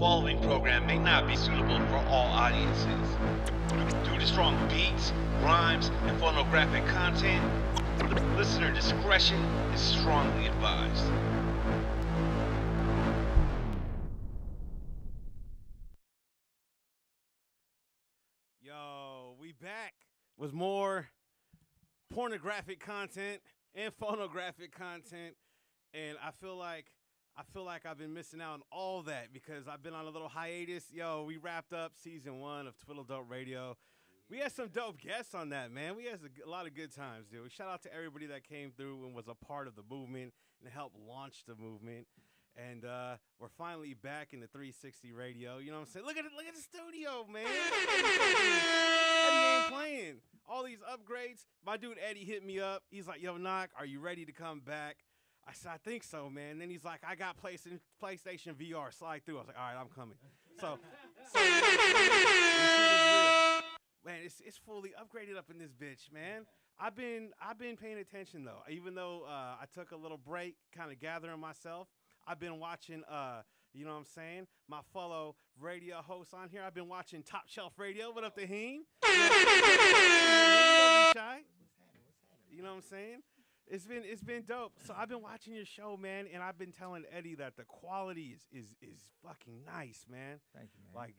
following program may not be suitable for all audiences. Due to strong beats, rhymes, and phonographic content, listener discretion is strongly advised. Yo, we back with more pornographic content and phonographic content, and I feel like I've been missing out on all that because I've been on a little hiatus. Yo, we wrapped up season 1 of Twiddle Radio. We had some dope guests on that, man. We had a lot of good times, dude. Shout out to everybody that came through and was a part of the movement and helped launch the movement. And we're finally back in the 360 radio. You know what I'm saying? Look at the studio, man. Eddie ain't playing. All these upgrades. My dude Eddie hit me up. He's like, yo, Knock, are you ready to come back? I said, I think so, man. And then he's like, I got PlayStation VR. Slide through. I was like, all right, I'm coming. So man, it's fully upgraded up in this bitch, man. I've been paying attention though. Even though I took a little break, kind of gathering myself. I've been watching, you know what I'm saying? My fellow radio hosts on here. I've been watching Top Shelf Radio. What up, Tahim? Don't be shy. You know what I'm saying? It's been dope. So I've been watching your show, man, and I've been telling Eddie that the quality is fucking nice, man. Thank you, man. Like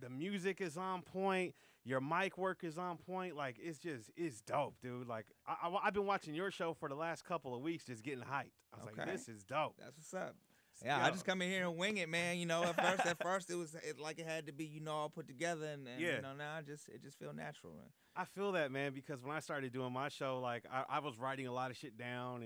the music is on point. Your mic work is on point. Like it's dope, dude. Like I've been watching your show for the last couple of weeks, just getting hyped. I was like, this is dope. That's what's up. Yeah, I just come in here and wing it, man. You know, at first it was like it had to be, all put together, and yeah. Now it just feel natural, man. I feel that, man, because when I started doing my show, like I was writing a lot of shit down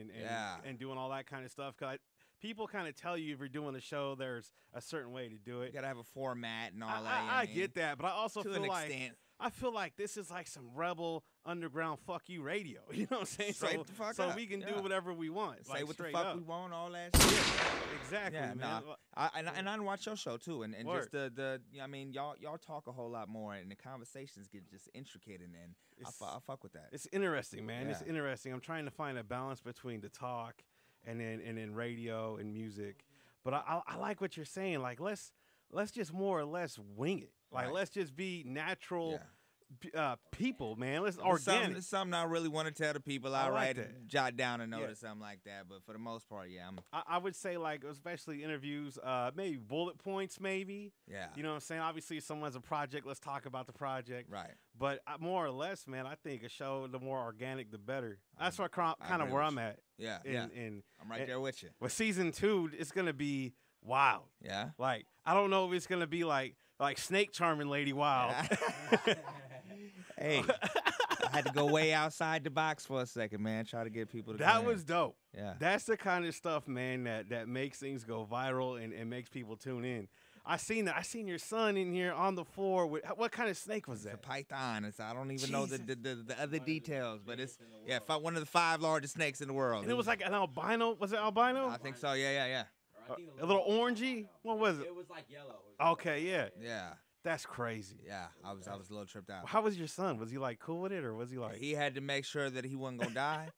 and doing all that kind of stuff. Cause people kind of tell you if you're doing a show, there's a certain way to do it. You gotta have a format and all that. I get that, but I also to feel an like extent. I feel like this is like some rebel underground fuck you radio. You know what I'm saying? Straight the fuck so up. we can do whatever we want. Say like, what the straight fuck up. we want, all that shit. Exactly, Yeah, man. and I watch your show too, and Word. just I mean, y'all talk a whole lot more, and the conversations get just intricate, and I fuck with that. It's interesting, man. Yeah. It's interesting. I'm trying to find a balance between the talk and then radio and music. But I like what you're saying. Like let's just more or less wing it. Like Right. let's just be natural. Yeah. People, man. Let's organic. It's something I really want to tell the people. I I like write, that. jot down a note or something like that. But for the most part, yeah, I would say, like, especially interviews, maybe bullet points, maybe. yeah. You know what I'm saying? Obviously, if someone has a project, let's talk about the project. Right. But more or less, man, I think a show, the more organic, the better. That's I kind of agree where with I'm you. at. Yeah. And I'm right there with you. with season 2, it's going to be wild. Yeah. Like, I don't know if it's going to be like Snake Charming Lady Wild. Hey, I had to go way outside the box for a second, man. Try to get people to That come was in. dope. Yeah. That's the kind of stuff, man, that makes things go viral and makes people tune in. I seen that. I seen your son in here on the floor with what kind of snake was It's a that? python. I don't even know Jesus. the other details, but it's one of the 5 largest snakes in the world. And it was like an albino. Was it albino? I think so. Yeah. A little orangey. What was it? It was like yellow. Okay, yeah. Yeah. That's crazy. Yeah. I was a little tripped out. How was your son? Was he like cool with it, or was he like? He had to make sure that he wasn't gonna die,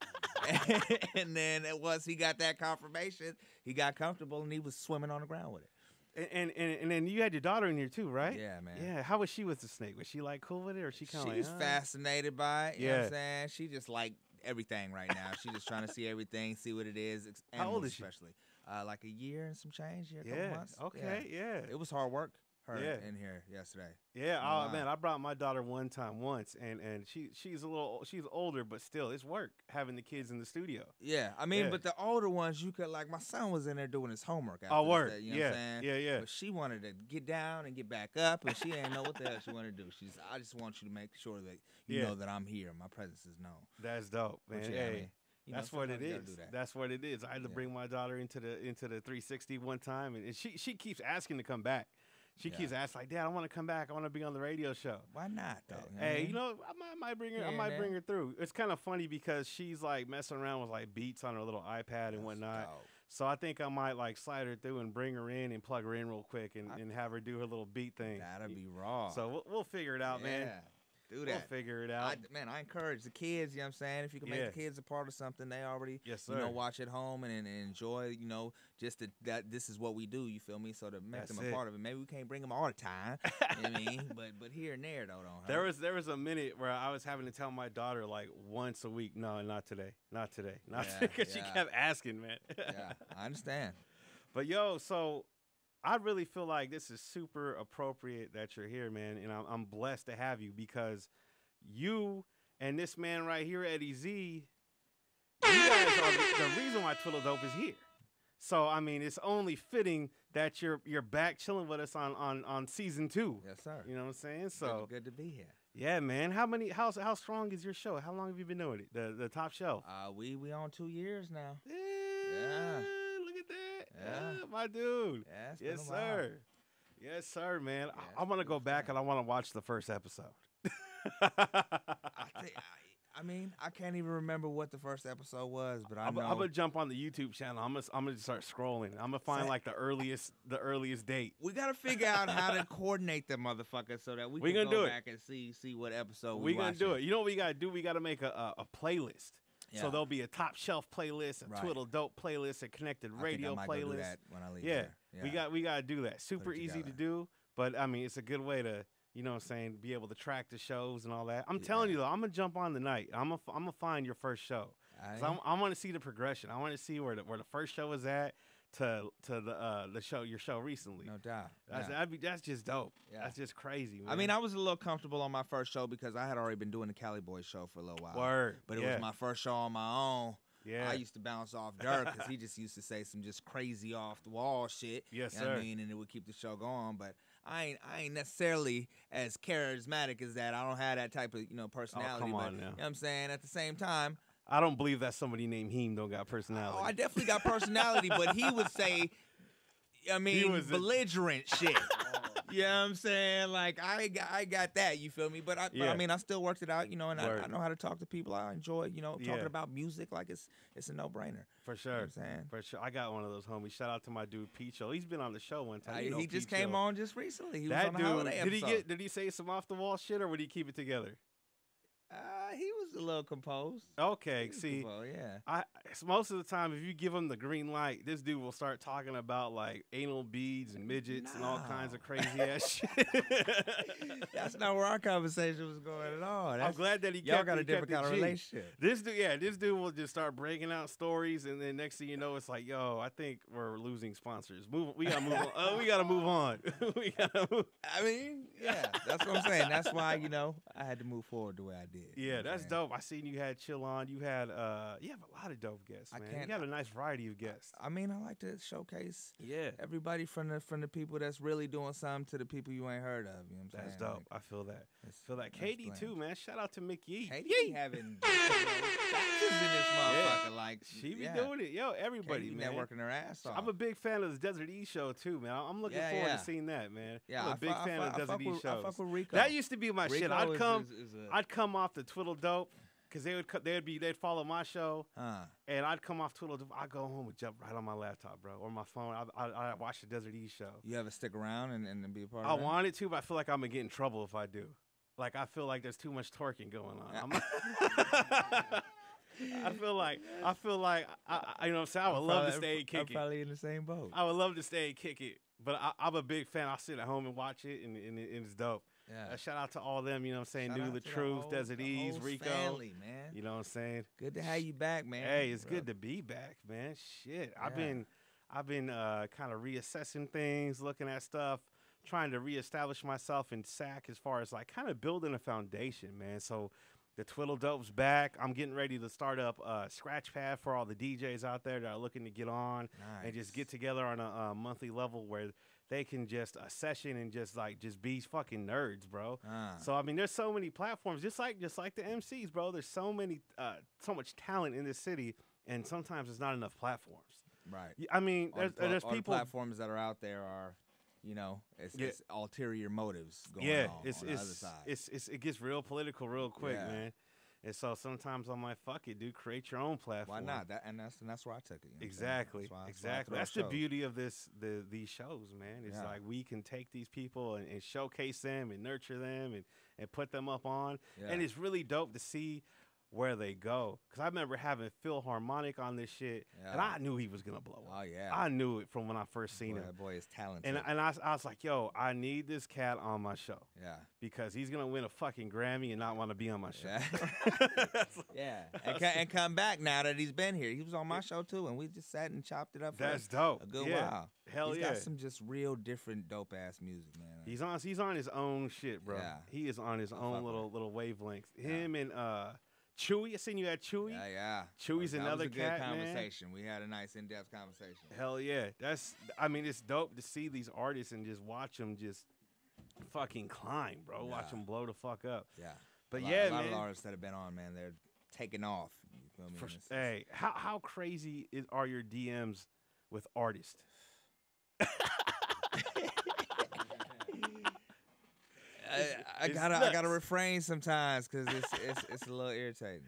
and then once he got that confirmation, he got comfortable and he was swimming on the ground with it. And then you had your daughter in here too, right? Yeah, man. Yeah. How was she with the snake? Was she like cool with it, or she kind of like? She's fascinated by it. You know what Yeah. I'm saying? She just like everything right now. She's just trying to see everything, see what it is. How old is she? Especially, like a year and some change. A couple Yeah. months. Okay. Yeah. It was hard work. Yeah. In here yesterday. Yeah, Wow. oh man, I brought my daughter once, and she's older, but still, it's work having the kids in the studio. Yeah, I mean, Yeah. but the older ones, you could like my son was in there doing his homework. After Oh, word. this day, you know Yeah, what I'm saying? yeah. But she wanted to get down and get back up, and she didn't know what the hell she wanted to do. I just want you to make sure that you Yeah. know that I'm here. My presence is known. That's dope, man. But yeah, Hey, I mean, you know, that's what it sometimes you gotta is. do that. That's what it is. I had to bring my daughter into the 360 one time, and she keeps asking to come back. She Yeah. keeps asking like, Dad, I want to come back. I want to be on the radio show. Why not though? Hey, you know, I might bring her. I Yeah, might man. bring her through. It's kind of funny because she's like messing around with like beats on her little iPad and whatnot. Dope. So I think I might like slide her through and bring her in and plug her in real quick and have her do her little beat thing. That'd be raw. So we'll figure it out, man. Do that. We'll figure it out. I encourage the kids, you know what I'm saying? If you can make the kids a part of something, they already, watch at home and enjoy, just that this is what we do, you feel me? So to make them a part of it. Maybe we can't bring them all the time, you know what I mean? But here and there, though, don't hurt. There was a minute where I was having to tell my daughter, like, once a week, no, not today, not today, not today, because she kept asking, man. Yeah, I understand. But, yo, so I really feel like this is super appropriate that you're here, man, and I'm blessed to have you because you and this man right here, Eddie Z, you guys are the reason why Twiddle Dope is here. So, I mean, it's only fitting that you're back chilling with us on season 2. Yes, sir. You know what I'm saying? So good to be here. Yeah, man. How strong is your show? How long have you been doing it? The Top Shelf. We on 2 years now. Yeah. Look at that. Yeah, my dude. Yeah, yes, sir. Yes, sir, man. Yeah, I want to go back and I want to watch the first episode. I can't even remember what the first episode was, but I'm gonna jump on the YouTube channel. I'm gonna start scrolling. I'm gonna find like the earliest date. We gotta figure out how to coordinate the motherfuckers so that we can go back and see what episode we gonna do it. You know what we gotta do? We gotta make a playlist. Yeah. So there'll be a Top Shelf playlist, a Twiddle Dope playlist, a Connected Radio playlist. Go do that when I leave here. We gotta do that. Super easy to do, but I mean it's a good way to. You know what I'm saying? Be able to track the shows and all that. I'm telling you, though, I'm going to jump on tonight. I'm going to find your first show. I want to see the progression. I want to see where the first show was at to your show recently. No doubt. That's just dope. Yeah. That's just crazy, man. I mean, I was a little comfortable on my first show because I had already been doing the Cali Boy show for a little while. Word. But it was my first show on my own. Yeah. I used to bounce off Dirk because he just used to say some just crazy off the wall shit. Yes, you know sir. What I mean, and it would keep the show going. But I ain't necessarily as charismatic as that. I don't have that type of personality. Oh, come on now. You know what I'm saying? At the same time, I don't believe that somebody named Heem don't got personality. Oh, I definitely got personality, but he would say, belligerent shit. You know what I'm saying? Like, I got that, you feel me? But I still worked it out, and I know how to talk to people. I enjoy, talking about music like it's a no-brainer. For sure. You know what I'm saying? For sure. I got one of those homies. Shout out to my dude, Peacho. He's been on the show one time. He just came on just recently. He was on the holiday episode. Did he say some off-the-wall shit, or would he keep it together? He was a little composed. Okay, see, yeah. Most of the time, if you give him the green light, this dude will start talking about like anal beads and midgets and all kinds of crazy ass shit. That's not where our conversation was going at all. I'm glad that y'all got a different kind of relationship. This dude will just start breaking out stories, and then next thing you know, it's like, yo, I think we're losing sponsors. We gotta move on. We gotta move on. I mean, yeah, that's what I'm saying. That's why I had to move forward the way I did. Yeah, that's dope. I seen you had Chill On. You had you have a lot of dope guests, man. You got a nice variety of guests. I mean, I like to showcase everybody from the people that's really doing something to the people you ain't heard of. You know what I'm saying? That's dope. I feel that. Feel that. Katie too, man. Shout out to Mickey. Katie having factors in this motherfucker. Like she be doing it. Yo, everybody, Katie man. Networking her ass off. I'm a big fan of the Desert East show too, man. I'm looking forward to seeing that, man. Yeah, I'm a big fan of Desert East shows. I fuck with Rico. That used to be my shit. I'd come off the Twiddle Dope. Cause they'd follow my show, and I'd come off Twiddle. I'd go home and jump right on my laptop, bro, or my phone. I'd watch the Desert East show. You ever stick around and be a part of it? I wanted to, but I feel like I'm gonna get in trouble if I do. Like I feel like there's too much twerking going on. I feel like you know what I'm saying. I would love to stay and kick it. I'm probably in the same boat. I would love to stay and kick it, but I'm a big fan. I sit at home and watch it, and it's dope. Yeah. Shout out to all of them, you know what I'm saying? New The Truth, Desert Ease, Rico. Family, man. You know what I'm saying? Good to have you back, man. Hey, it's good to be back, man. Shit. Yeah. I've been kind of reassessing things, looking at stuff, trying to reestablish myself in SAC as far as like kind of building a foundation, man. So the Twiddle Dope's back. I'm getting ready to start up a scratch pad for all the DJs out there that are looking to get on and just get together on a monthly level where they can just session and just be fucking nerds, bro. So I mean, there's so many platforms, just like the MCs, bro. There's so much talent in this city, and sometimes there's not enough platforms. Right. I mean, there's people. The platforms that are out there are, it's ulterior motives going on the other side. It gets real political real quick, man. And so sometimes I'm like, fuck it, dude, create your own platform. Why not? That's where I took it. You know exactly. Exactly. That's the beauty of these shows, man. It's like we can take these people and showcase them and nurture them and put them up on. Yeah. And it's really dope to see where they go. Because I remember having Phil Harmonic on this shit, and I knew he was going to blow up. Oh, yeah. I knew it from when I first seen him. That boy is talented. And I was like, yo, I need this cat on my show. Yeah. Because he's going to win a fucking Grammy and not want to be on my show. Yeah. And come back now that he's been here. He was on my show, too, and we just sat and chopped it up for dope. A good while. Hell he's got some just real different dope-ass music, man. He's on his own shit, bro. Yeah. He is on his own little wavelength. Him and... Chewy, I seen you at Chewy. Yeah. Chewy's another cat, man. That was a good conversation. We had a nice in-depth conversation. Hell yeah. It's dope to see these artists and just watch them just fucking climb, bro. Watch them blow the fuck up. Yeah. But a lot of artists that have been on, man, they're taking off. You feel me? Hey, how crazy are your DMs with artists? I gotta refrain sometimes because it's a little irritating.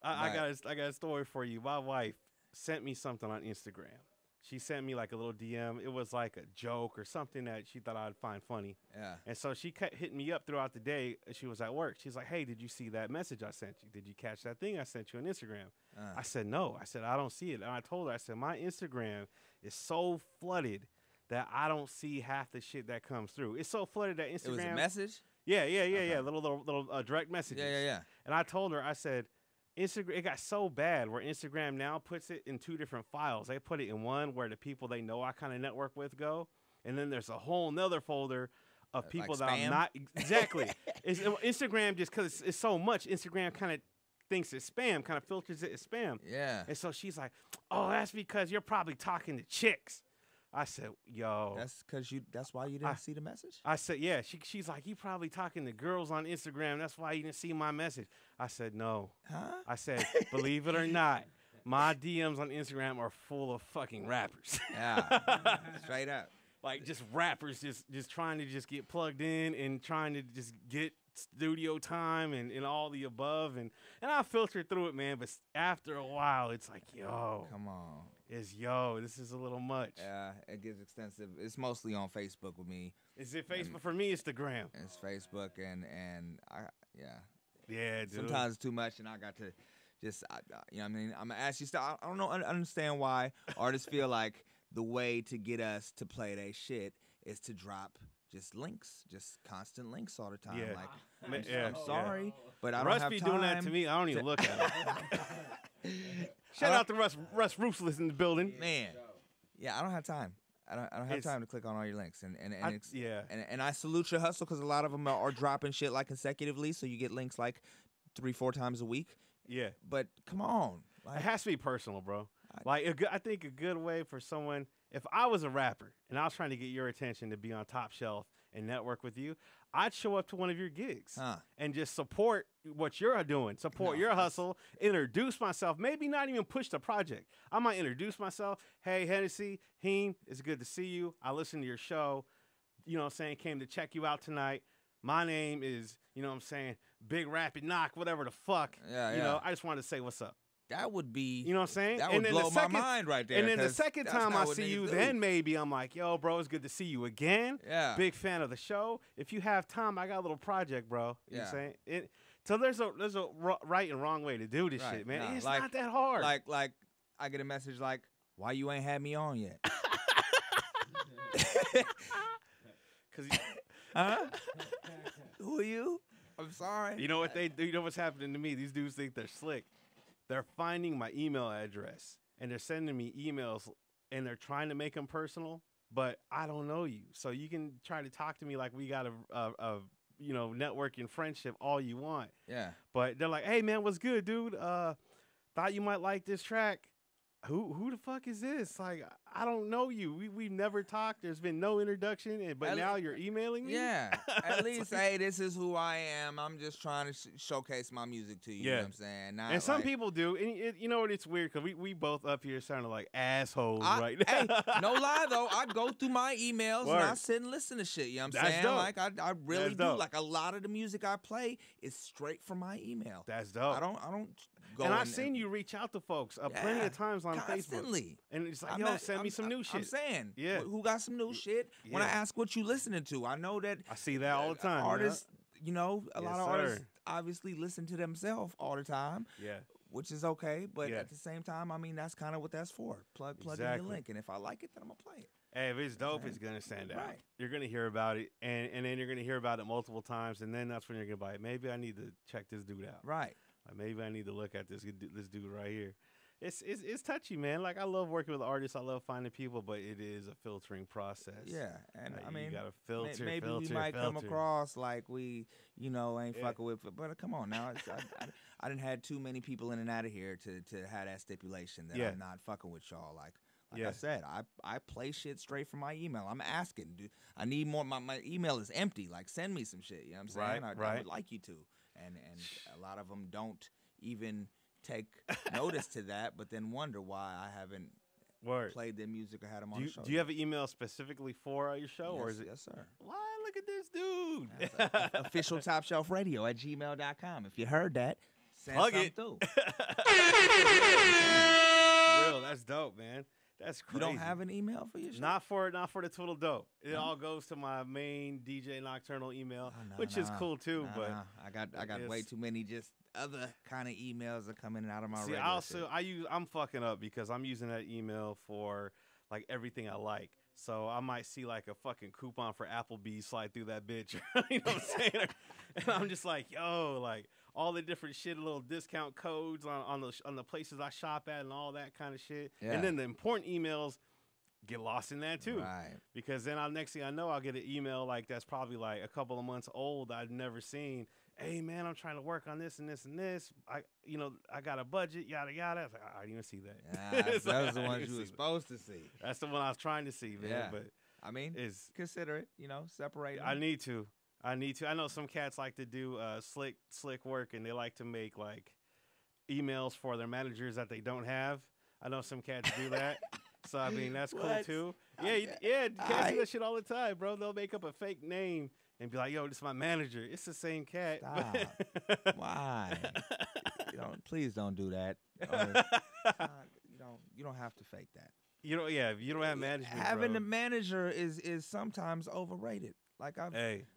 I got a story for you. My wife sent me something on Instagram. She sent me like a little DM. It was like a joke or something that she thought I'd find funny. Yeah. And so she kept hitting me up throughout the day. She was at work. She's like, "Hey, did you see that message I sent you? Did you catch that thing I sent you on Instagram?" I said, "No." I said, "I don't see it." And I told her, I said, "My Instagram is so flooded that I don't see half the shit that comes through. It's so flooded that Instagram." It was a message? Yeah. Little direct messages. Yeah. And I told her, I said, Instagram, it got so bad where Instagram now puts it in 2 different files. They put it in one where the people they know I kind of network with go, and then there's a whole nother folder of people that I'm not exactly. Instagram, just because it's so much, Instagram kind of thinks it's spam, kind of filters it as spam. Yeah. And so she's like, "Oh, that's because you're probably talking to chicks." I said, "Yo, that's why you didn't see the message?" I said, "Yeah." She's like, "You probably talking to girls on Instagram. That's why you didn't see my message." I said, "No." Huh? I said, "Believe it or not, my DMs on Instagram are full of fucking rappers." Yeah, straight up. Like just rappers, just trying to just get plugged in and trying to just get studio time and all the above, and I filter through it, man. But after a while, it's like, yo, come on. This is a little much. Yeah, it gets extensive. It's mostly on Facebook with me. Is it Facebook? For me, it's the gram. It's Facebook and yeah, dude. Sometimes it's too much, and I got to just you know what I mean. I'm gonna ask you stuff. I don't know. I understand why artists feel like the way to get us to play their shit is to drop just links, just constant links all the time. Yeah. Like, I'm sorry, but I don't Russ have be time doing that to me. I don't even look at it. Shout out to Russ Ruthless in the building. Man, yeah, I don't have time. I don't have time to click on all your links, and I salute your hustle because a lot of them are dropping shit like consecutively, so you get links like 3-4 times a week. Yeah, but come on, it has to be personal, bro. I think a good way for someone, if I was a rapper and I was trying to get your attention to be on Top Shelf and network with you, I'd show up to one of your gigs and just support what you're doing, support your hustle, introduce myself, maybe not even push the project. I might introduce myself. "Hey, Hennessy, Heem, it's good to see you. I listened to your show. You know what I'm saying? Came to check you out tonight. My name is, you know what I'm saying, Big Rapid Knock, whatever the fuck. You know, I just wanted to say what's up." That would be, you know what I'm saying? That would blow my mind right there. And then the second time I see you, then maybe I'm like, "Yo, bro, it's good to see you again. Yeah. Big fan of the show. If you have time, I got a little project, bro." You know what I'm saying? So there's a right and wrong way to do this shit, man. It's not that hard. Like I get a message like, "Why you ain't had me on yet?" Huh? Who are you? I'm sorry. You know what they do? You know what's happening to me? These dudes think they're slick. They're finding my email address and they're sending me emails and they're trying to make them personal, but I don't know you. So you can try to talk to me like we got a networking friendship all you want. Yeah. But they're like, "Hey man, what's good, dude? Thought you might like this track. who the fuck is this? Like, I don't know you. We've never talked. There's been no introduction, but now you're emailing me? Yeah. At least, hey, this is who I am. I'm just trying to showcase my music to you. You know what I'm saying? Not and some people do. And you know what? It's weird because we both up here sounding like assholes right now. Hey, no lie, though. I go through my emails and I sit and listen to shit. You know what I'm saying? Dope. Like, I really do. Like, a lot of the music I play is straight from my email. That's dope. I don't go. And I've seen you reach out to folks plenty of times on constantly. Facebook. And it's like, send me some new shit. I'm saying, who got some new shit? When I ask what you listening to, I know that I see that all the time. Artists, a lot of artists obviously listen to themselves all the time. Yeah. Which is okay, but at the same time, I mean, that's kind of what that's for. Plug in your link, and if I like it, then I'm gonna play it. Hey, if it's dope, it's gonna stand out. Right. You're gonna hear about it, and then you're gonna hear about it multiple times, and then that's when you're gonna buy it. Maybe I need to check this dude out. Right. Like maybe I need to look at this dude right here. It's touchy, man. Like I love working with artists. I love finding people, but it is a filtering process. Yeah, and I mean, you gotta filter. Maybe we might come across like we, ain't fucking with. But come on now, I didn't had too many people in and out of here to have that stipulation that I'm not fucking with y'all. Like I said, I play shit straight from my email. I'm asking, dude, I need more. My email is empty. Like send me some shit. You know what I'm saying? I would like you to. And a lot of them don't even take notice to that, but then wonder why I haven't played their music or had them on the show. Do you have an email specifically for your show, or is it? Yes, sir. Why? Look at this dude. Official Top Shelf Radio at gmail.com. If you heard that, send something through. Real, that's dope, man. That's crazy. You don't have an email for your show? Not for the Twiddle Dope. It all goes to my main DJ Nocturnal email, which is cool too. But I got way too many just other kind of emails that come in and out of my. See, I'm fucking up because I'm using that email for like everything I like. So I might see like a fucking coupon for Applebee's slide through that bitch. You know what I'm saying? And I'm just like, yo, like all the different shit, little discount codes on the places I shop at and all that kind of shit. Yeah. And then the important emails get lost in that too. Right. Because then next thing I know, I'll get an email like that's probably like a couple of months old I've never seen. Hey man, I'm trying to work on this and this and this. I got a budget, yada yada. I was like, I didn't even see that. Those are the ones you were supposed to see. That's the one I was trying to see, man. Yeah. But I mean, consider it. Separate. I need to. I know some cats like to do slick work, and they like to make like emails for their managers that they don't have. I know some cats do that. So I mean, that's cool too. Yeah. Cats do that shit all the time, bro. They'll make up a fake name and be like, "Yo, this is my manager." It's the same cat. Stop. Why? Please don't do that. You don't have to fake that. You don't have management. Having a manager is sometimes overrated. Like I've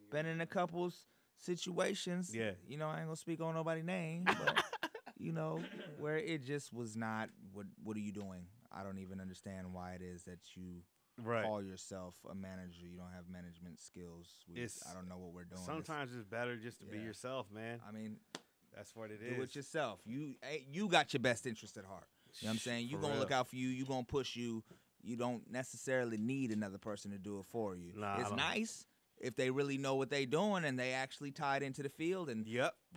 been in a couple situations. Yeah. I ain't gonna speak on nobody's name, but where it just was not. What are you doing? I don't even understand why it is that you call yourself a manager. You don't have management skills. I don't know what we're doing. Sometimes it's better just to be yourself, man. I mean, that's what it is. Do it yourself. You got your best interest at heart. You know what I'm saying? You're going to look out for you. You're going to push you. You don't necessarily need another person to do it for you. It's nice if they really know what they're doing and they actually tied into the field and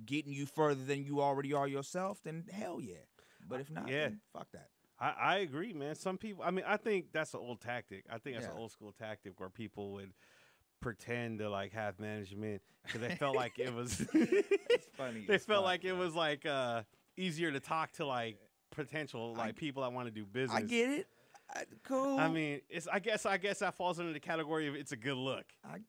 getting you further than you already are yourself, then hell yeah. But if not, then fuck that. I agree, man. Some people, I think that's an old tactic. I think that's an old school tactic where people would pretend to like have management because they felt like it was it's funny. They felt like it was like easier to talk to like potential people that want to do business. I get it. Cool. I mean, I guess that falls under the category of it's a good look. I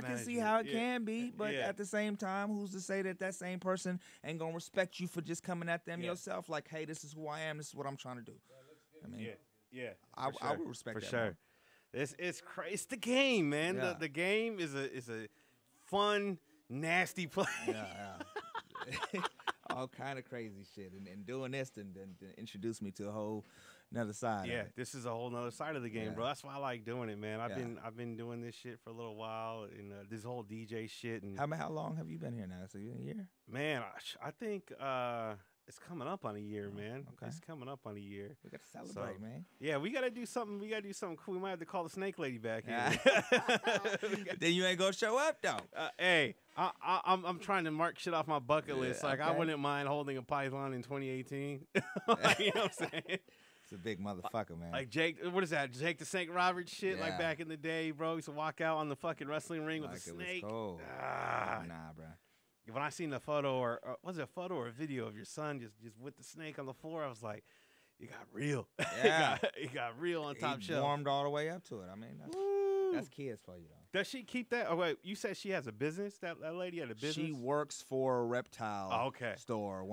can see how it can be, but at the same time, who's to say that same person ain't gonna respect you for just coming at them yourself? Like, hey, this is who I am. This is what I'm trying to do. I mean, I would respect for that sure. It's crazy. It's the game, man. Yeah. The game is a fun, nasty place. Yeah. All kind of crazy shit, and doing this then introduced me to a whole another side. Yeah, this is a whole nother side of the game, bro. That's why I like doing it, man. I've been doing this shit for a little while, and this whole DJ shit. And how long have you been here now? So you a year? Man, I think it's coming up on a year, man. Okay. It's coming up on a year. We got to celebrate, man. Yeah, we got to do something. We got to do something cool. We might have to call the Snake Lady back here. Then you ain't gonna show up though. Hey, I'm trying to mark shit off my bucket list. Like I wouldn't mind holding a python in 2018. You know what I'm saying? It's a big motherfucker, man. Like Jake, what is that? Jake the Snake Roberts shit? Like back in the day, bro. He used to walk out on the fucking wrestling ring with a snake. Was cold. Nah, bro. When I seen the photo, or was it a photo or a video of your son just with the snake on the floor, I was like, it got real. Yeah. it got real on top shelf. Warmed all the way up to it. I mean, that's kids for you, though. Does she keep that? Oh, wait, you said she has a business? That lady had a business? She works for a reptile store.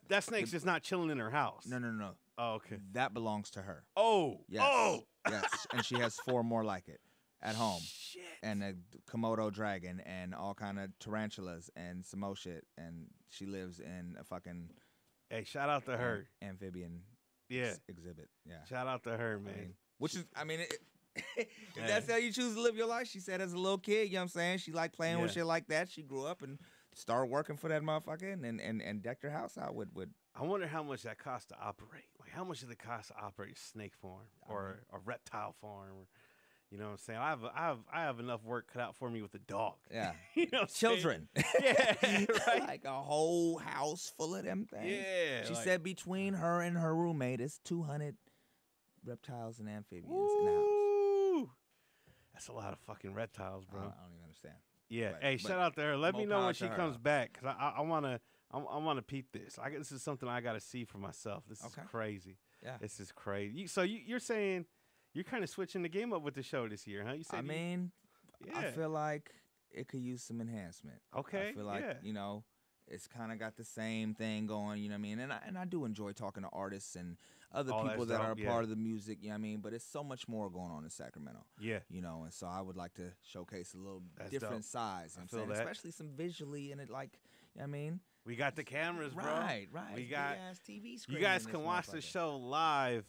That snake's just not chilling in her house. No. Oh, okay. That belongs to her. Oh. Yes. Oh. Yes. And she has 4 more like it at home. Shit. And a Komodo dragon and all kind of tarantulas and some more shit. And she lives in a fucking... Hey, shout out to her. Amphibian exhibit. Yeah. Shout out to her, man. If that's how you choose to live your life, she said as a little kid, you know what I'm saying? She liked playing with shit like that. She grew up and started working for that motherfucker and decked her house out with I wonder how much that costs to operate. Like, how much does it cost to operate a snake farm or a reptile farm? Or, you know what I'm saying? I have enough work cut out for me with a dog. Yeah. You know, children. Yeah, right. Like a whole house full of them things. Yeah. She said between her and her roommate, it's 200 reptiles and amphibians in the house. That's a lot of fucking reptiles, bro. I don't even understand. Yeah. Hey, shout out to her. Let me know when she comes back, because I wanna peep this. This is something I gotta see for myself. This is crazy. Yeah. This is crazy. So you're saying you're kind of switching the game up with the show this year, huh? You said I feel like it could use some enhancement. Okay. I feel like, you know, it's kind of got the same thing going, you know what I mean? And I do enjoy talking to artists and other people that are a part of the music, you know what I mean? But it's so much more going on in Sacramento. Yeah. You know, and so I would like to showcase a little different size. You know what I'm saying? Especially some visually in it, like, you know what I mean? We got the cameras, bro. Right. We got TV screen. You guys can watch the show live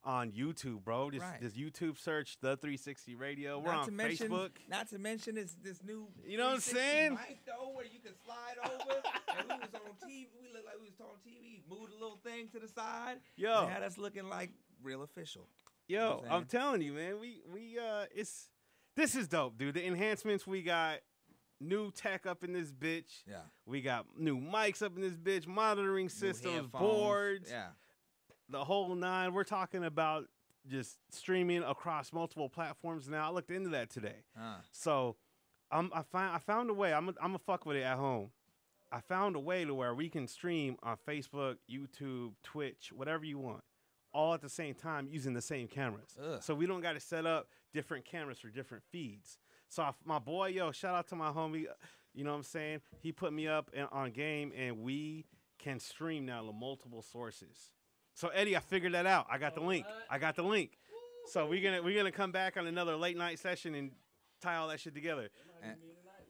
on YouTube, bro. Just YouTube search The 360 Radio. We're on Facebook. Not to mention this new. You know what I'm saying? Mic though, where you can slide over. And we was on TV. We looked like we was on TV. Moved a little thing to the side. Yo, and had us looking like real official. Yo, you know I'm telling you, man. This is dope, dude. The enhancements we got. New tech up in this bitch. Yeah. We got new mics up in this bitch. Monitoring systems, headphones. boards. Yeah. The whole 9. We're talking about just streaming across multiple platforms now. I looked into that today. So I found a way. I'm gonna fuck with it at home. I found a way to where we can stream on Facebook, YouTube, Twitch, whatever you want, all at the same time using the same cameras. So we don't got to set up different cameras for different feeds. So my boy, shout out to my homie. You know what I'm saying? He put me up on game, and we can stream now to multiple sources. So Eddie, I figured that out. I got the link. So we're gonna come back on another late night session and tie all that shit together.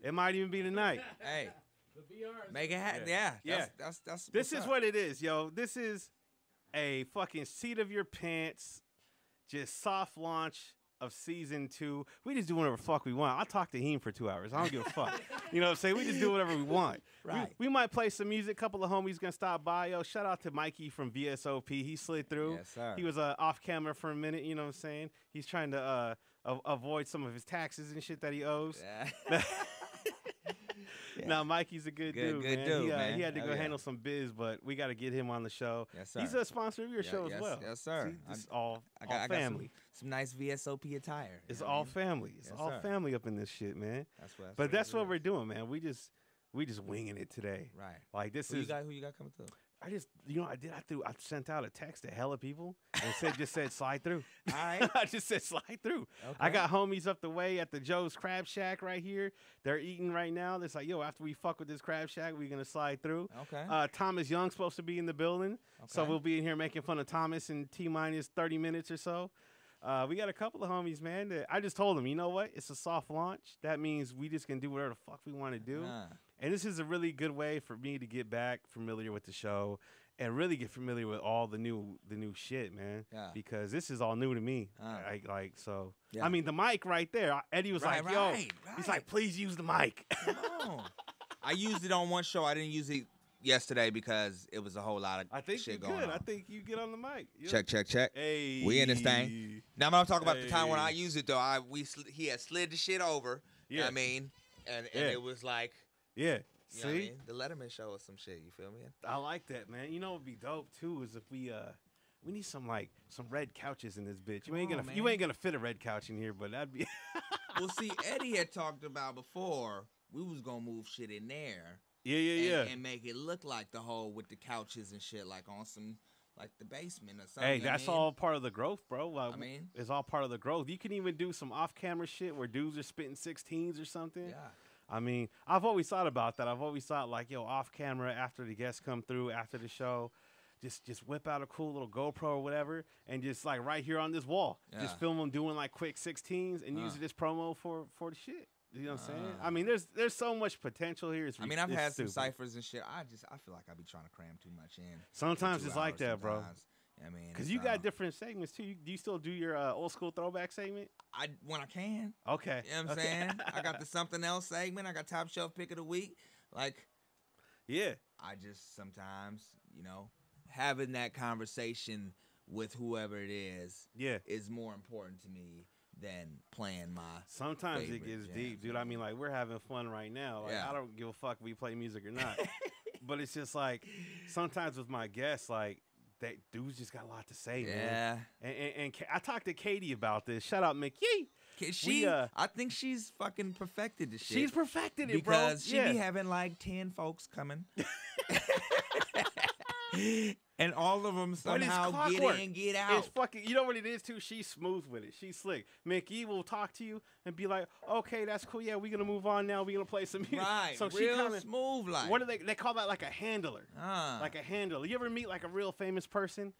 It might even be tonight. Hey, the VR. Make it happen. Yeah. That's this is what it is, yo. This is a fucking seat of your pants, just soft launch of season 2. We just do whatever the fuck we want. I'll talk to him for 2 hours. I don't give a fuck. You know what I'm saying? We just do whatever we want. Right. We might play some music. A couple of homies gonna stop by. Yo, shout out to Mikey from VSOP. He slid through. Yes, sir. He was off camera for a minute. You know what I'm saying? He's trying to avoid some of his taxes and shit that he owes. Yeah. Now, Mikey's a good dude, man. Man. He had to go handle some biz, but we got to get him on the show. Yes, sir. He's a sponsor of your show as well. Yes, sir. See, it's all family. I got some nice VSOP attire. It's all family. It's all family up in this shit, man. That's what we're doing, man. We just winging it today. Right. Like this who you got coming through? I sent out a text to hella people and just said slide through. All right. I just said slide through. Okay. I got homies up the way at the Joe's Crab Shack right here. They're eating right now. They're like, after we fuck with this Crab Shack, we're gonna slide through. Okay. Thomas Young's supposed to be in the building, so we'll be in here making fun of Thomas in T-minus 30 minutes or so. We got a couple of homies, man, that I just told them, you know what? It's a soft launch. That means we just can do whatever the fuck we want to do. And this is a really good way for me to get back familiar with the show and really get familiar with all the new shit, man. Yeah. Because this is all new to me. Yeah. I mean, the mic right there. Eddie was like, yo, he's like, please use the mic. No. I used it on one show. I didn't use it yesterday because it was a whole lot of shit going on. I think you get on the mic. Check. Hey. We in this thing. Now I'm talking about the time when I used it though. He had slid the shit over. Yeah. You know what I mean? And it was like, yeah. You know what I mean? The Letterman show or some shit. You feel me? I like that, man. You know what would be dope too is if we We need some red couches in this bitch. You ain't gonna fit a red couch in here, but that'd be. Well, see, Eddie had talked about before we was gonna move shit in there. Yeah. And make it look like the hole with the couches and shit, like on some like the basement or something. Hey, that's all part of the growth, bro. I mean, it's all part of the growth. You can even do some off-camera shit where dudes are spitting 16s or something. Yeah. I mean, I've always thought about that. I've always thought like, yo, off-camera after the guests come through after the show. Just whip out a cool little GoPro or whatever, and just like right here on this wall, just film them doing like quick 16s and use it as promo for the shit. You know what I'm saying? I mean, there's so much potential here. I've had some ciphers and shit. I feel like I be trying to cram too much in. Sometimes it's like that, bro. I mean, because you got different segments too. Do you still do your old school throwback segment? When I can. Okay. You know what I'm saying? I got the something else segment. I got top shelf pick of the week. Like, yeah. I just sometimes, having that conversation with whoever it is is more important to me than playing my Sometimes it gets deep, dude. I mean, like, we're having fun right now. Like, I don't give a fuck if we play music or not. But it's just like, sometimes with my guests, like, that dude's just got a lot to say, man. And I talked to Katie about this. Shout out, Mickey. I think she's fucking perfected the shit. She's perfected it, bro. Because she be having like 10 folks coming. And all of them somehow get in, get out. It's fucking, you know what it is too? She's smooth with it. She's slick. Mickey will talk to you and be like, okay, that's cool. Yeah, we're going to move on now. We're going to play some music. Right. So real she kinda, smooth like. What do they call that? Like a handler. Like a handler. You ever meet like a real famous person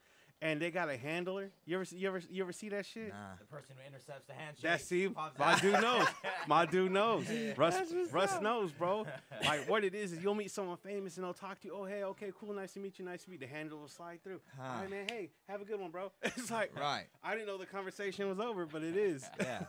and they got a handler? You ever see that shit? Nah. The person who intercepts the handshake. That's my dude knows. Russ knows, bro. Like what it is you'll meet someone famous and they'll talk to you. Oh, hey, okay, cool, nice to meet you, The handler will slide through. All right, man, hey, have a good one, bro. It's like, right. I didn't know the conversation was over, but it is. Yeah.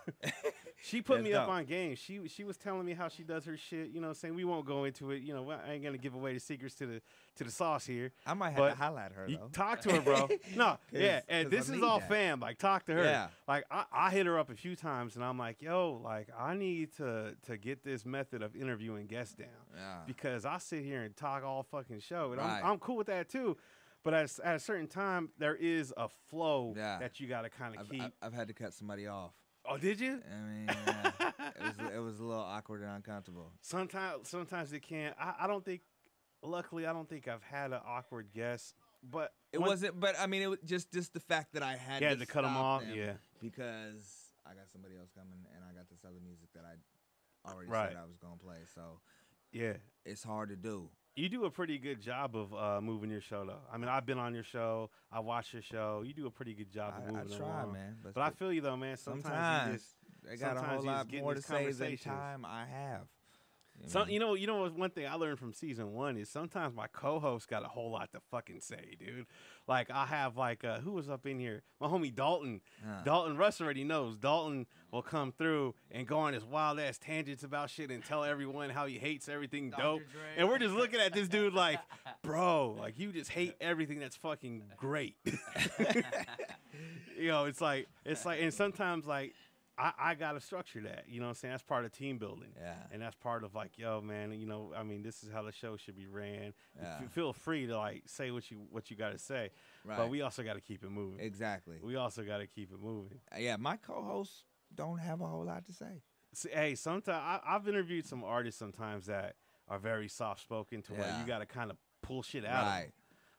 She put me up on game. She was telling me how she does her shit. You know what I'm saying? We won't go into it. You know, I ain't going to give away the secrets to the sauce here. I might have to highlight her, though. Talk to her, bro. No, yeah, and this is all fam. Like, talk to her. Yeah. Like, I hit her up a few times, and I'm like, yo, like, I need to get this method of interviewing guests down. Yeah. Because I sit here and talk all fucking show, and right. I'm cool with that, too. But at a certain time, there is a flow that you got to kind of keep. I've had to cut somebody off. Oh, did you? I mean, it was a little awkward and uncomfortable. Sometimes it can. Luckily, I don't think I've had an awkward guest. But it wasn't. But I mean, it was just the fact that I had to cut them off. Yeah, because I got somebody else coming, and I got this other music that I already said I was gonna play. So yeah, it's hard to do. You do a pretty good job of moving your show, though. I mean, I've been on your show. I watched your show. You do a pretty good job of moving it along. I try, man. But I feel you, though, man. Sometimes they got a whole lot more to say than time I have. You know one thing I learned from season 1 is sometimes my co-host got a whole lot to fucking say, dude. Like I have who was up in here? My homie Dalton. Dalton Russ already knows. Dalton will come through and go on his wild ass tangents about shit and tell everyone how he hates everything dope. And we're just looking at this dude like, bro, like you just hate everything that's fucking great. It's like, and sometimes like. I got to structure that, you know what I'm saying? That's part of team building. Yeah. And that's part of like, yo, man, I mean, this is how the show should be ran. Yeah. Feel free to like say what you got to say. Right. But we also got to keep it moving. Exactly. We also got to keep it moving. Yeah, my co-hosts don't have a whole lot to say. Hey, sometimes I've interviewed some artists sometimes that are very soft-spoken to where you got to kind of pull shit out of them.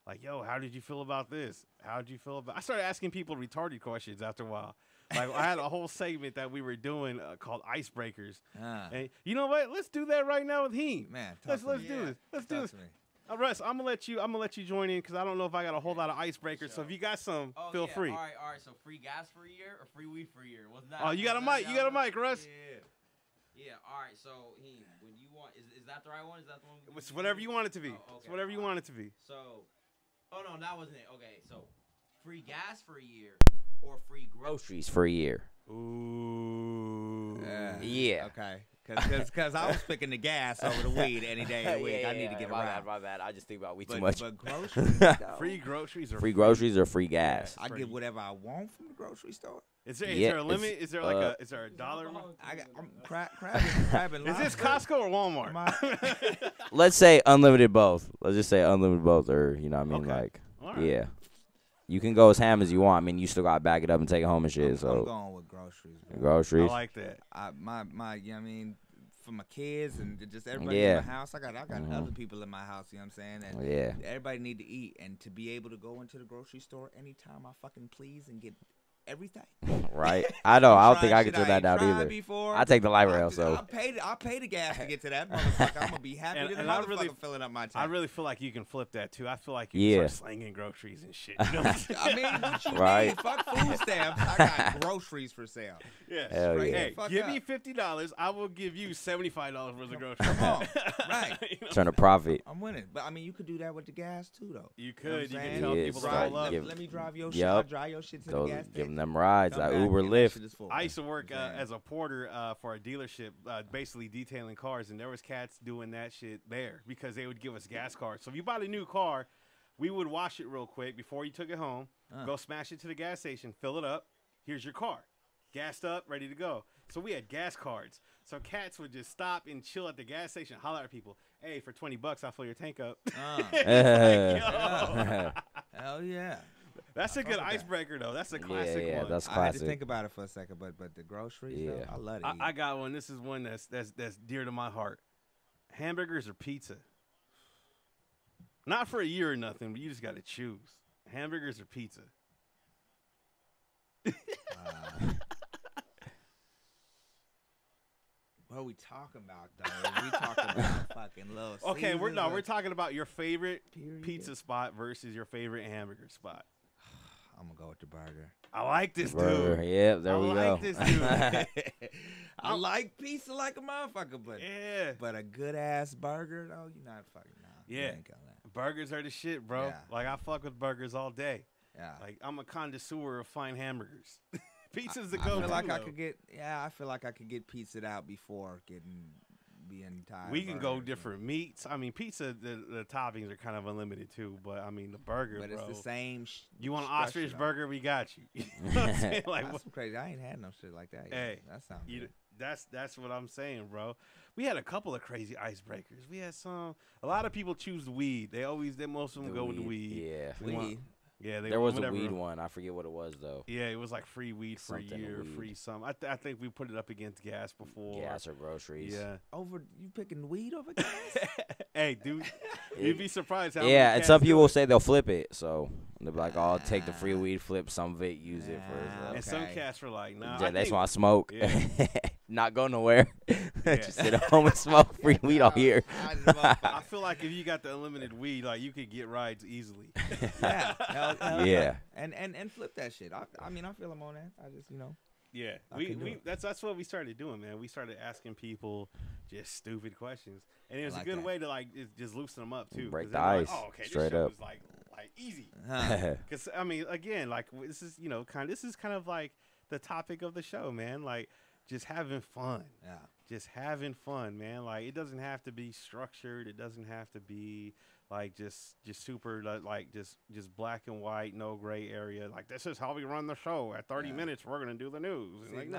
Like, yo, how did you feel about this? How did you feel about... I started asking people retarded questions after a while. Like, I had a whole segment that we were doing called Icebreakers. And you know what? Let's do that right now with him. Man, let's do this. Let's do this. Russ, I'm gonna let you join in because I don't know if I got a whole lot of icebreakers. So if you got some, feel free. All right. So free gas for a year or free weed for a year? Wasn't that? Oh, you got a mic. You got a mic, Russ. Yeah. All right. So when you want, is that the right one? Is that the one? It's whatever you want it to be. Oh, okay. It's whatever you want it to be. So, oh no, that wasn't it. Okay, so free gas for a year or free groceries for a year. Ooh. Yeah. Okay. Because I was picking the gas over the weed any day of the week. I need to get around. My bad. I just think about weed too much. But groceries, free groceries or free gas. I get whatever I want from the grocery store. Is there a limit? Is there is there a dollar? I'm crabbing. Is this Costco or Walmart? Let's say unlimited both. Let's just say unlimited both, or you know what I mean, okay. like right. yeah. You can go as ham as you want. I mean, you still got to back it up and take it home and shit. I'm so going with groceries. Bro. Groceries. I like that. You know what I mean, for my kids and just everybody in my house. I got other people in my house. You know what I'm saying? And everybody need to eat, and to be able to go into the grocery store anytime I fucking please and get everything. Right. I know. I don't think I could do that out either. Before. I take the light rail. So I pay the gas to get to that motherfucker. I'm gonna be happy to the motherfucker filling up my tank. I really feel like you can flip that too. I feel like you can start slinging groceries and shit. You know what I mean, what you need? Fuck food stamps. I got groceries for sale. Yeah. Hell yeah. Hey, give me $50. I will give you $75 worth of groceries. Come on. Right. Turn a profit. I'm winning. But I mean, you could do that with the gas too, though. You could. You can tell people to roll up. Let me drive your shit. I'll drive your shit to the gas station. Give them rides. Uber, Lyft. I used to work as a porter for a dealership, basically detailing cars, and there was cats doing that shit there because they would give us gas cards. So if you bought a new car, we would wash it real quick before you took it home, go smash it to the gas station, fill it up. Here's your car. Gassed up, ready to go. So we had gas cards. So cats would just stop and chill at the gas station, holler at people. Hey, for $20, I'll fill your tank up. Hell yeah. That's a good icebreaker, though. That's a classic one. That's classic. I had to think about it for a second, but the groceries, though, I love it. I got one. This is one that's dear to my heart. Hamburgers or pizza? Not for a year or nothing, but you just got to choose. Hamburgers or pizza? What are we talking about, though? We talking about fucking little. Okay, we're talking about your favorite pizza spot versus your favorite hamburger spot. I'm gonna go with the burger. I like this burger. dude. Yeah, there we go. I like this dude. I like pizza like a motherfucker, but a good ass burger though, you're not fucking Yeah, burgers are the shit, bro. Yeah. Like I fuck with burgers all day. Yeah, like I'm a connoisseur of fine hamburgers. Pizza's the go-to. I feel like I could get pizzaed out before being tired. We can go different meats. I mean, pizza, the toppings are kind of unlimited too. But I mean, the burger, but bro. It's the same. You want an ostrich burger? We got you. You know what I'm saying? Like, that's crazy. I ain't had no shit like that yet. Hey, that sounds good. That's what I'm saying, bro. We had a couple of crazy icebreakers. We had some. A lot of people choose the weed. Most of them go with the weed. Yeah, weed. Yeah, there was a weed one. I forget what it was though. Yeah, it was like free weed for a year, free some. I think we put it up against gas before. Gas or groceries. Yeah. Over you picking weed over gas? Hey, dude, you'd be surprised how. Yeah, and some people will say they'll flip it. So they'll be like, "Oh, take the free weed, flip some of it, use it for." And some cats were like, "Nah." Yeah, that's why I smoke. Yeah. Not go nowhere. Just sit at home and smoke free weed all year. I feel like if you got the unlimited weed, like you could get rides easily. Yeah. And flip that shit. I mean, I feel I'm on that. I just, Yeah, that's what we started doing, man. We started asking people just stupid questions, and it was a good way to just loosen them up too. Break the ice. Like, oh, okay, straight this up. Was like easy. Because I mean, again, like this is kind of like the topic of the show, man. Like just having fun. Yeah. Just having fun, man. Like it doesn't have to be structured. It doesn't have to be like just super like just black and white, no gray area. Like this is how we run the show. At 30 minutes, we're gonna do the news. And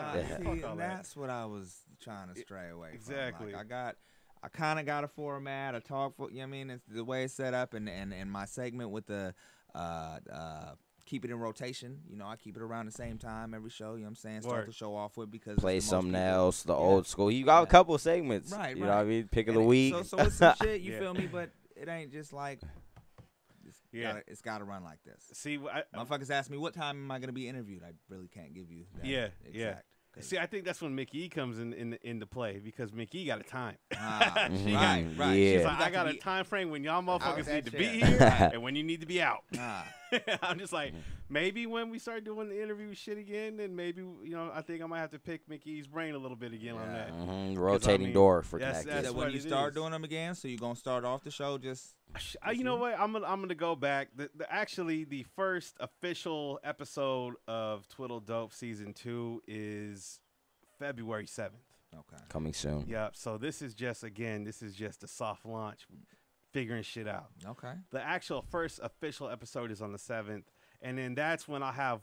that's what I was trying to stray away from. Exactly. Like I kind of got a format, a talk for. You know what I mean? It's the way it's set up, and my segment with the keep it in rotation. I keep it around the same time every show. You know what I'm saying? Start the show off with because play something else, the old school. You got a couple of segments, right? You know what I mean? Pick of the week. So it's some shit. You feel me? But it ain't just like. It's got to run like this. See, motherfuckers ask me what time am I gonna be interviewed. I really can't give you that. Exact. See, I think that's when Mickey comes into play because Mickey got a time. Right. Yeah. She's like, I got a time frame when y'all motherfuckers need to be here and when you need to be out. I'm just like, maybe when we start doing the interview shit again, then maybe I think I might have to pick Mickey's brain a little bit again on that. Mm-hmm. Rotating door for connected. That's when you start doing them again, so you're gonna start off the show just. You know what? I'm gonna go back. Actually, the first official episode of Twiddle Dope Season 2 is February 7th. Okay. Coming soon. Yeah. So this is just a soft launch, figuring shit out. Okay. The actual first official episode is on the 7th, and then that's when I have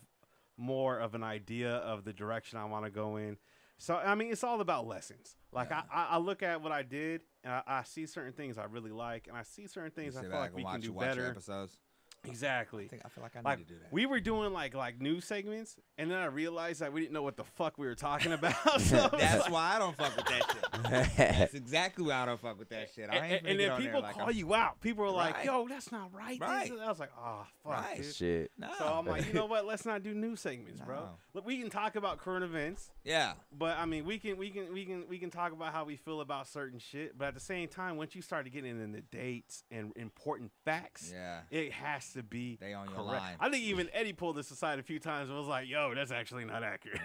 more of an idea of the direction I want to go in. So, I mean, it's all about lessons. Like, I look at what I did, and I see certain things I really like, and I see certain things I feel like we can do better. Episodes? Exactly. I feel like I need to do that. We were doing like news segments, and then I realized that we didn't know what the fuck we were talking about. So that's why I don't fuck with that shit. That's exactly why I don't fuck with that shit. And then people call you out. People are like, "Yo, that's not right." Right. I was like, "Oh fuck, dude." Shit. No. So I'm like, you know what? Let's not do news segments, bro. Look, we can talk about current events. Yeah. But I mean, we can talk about how we feel about certain shit. But at the same time, once you start getting into dates and important facts, it has to be they on your correct. line. I think even Eddie pulled this aside a few times and was like, "Yo, that's actually not accurate."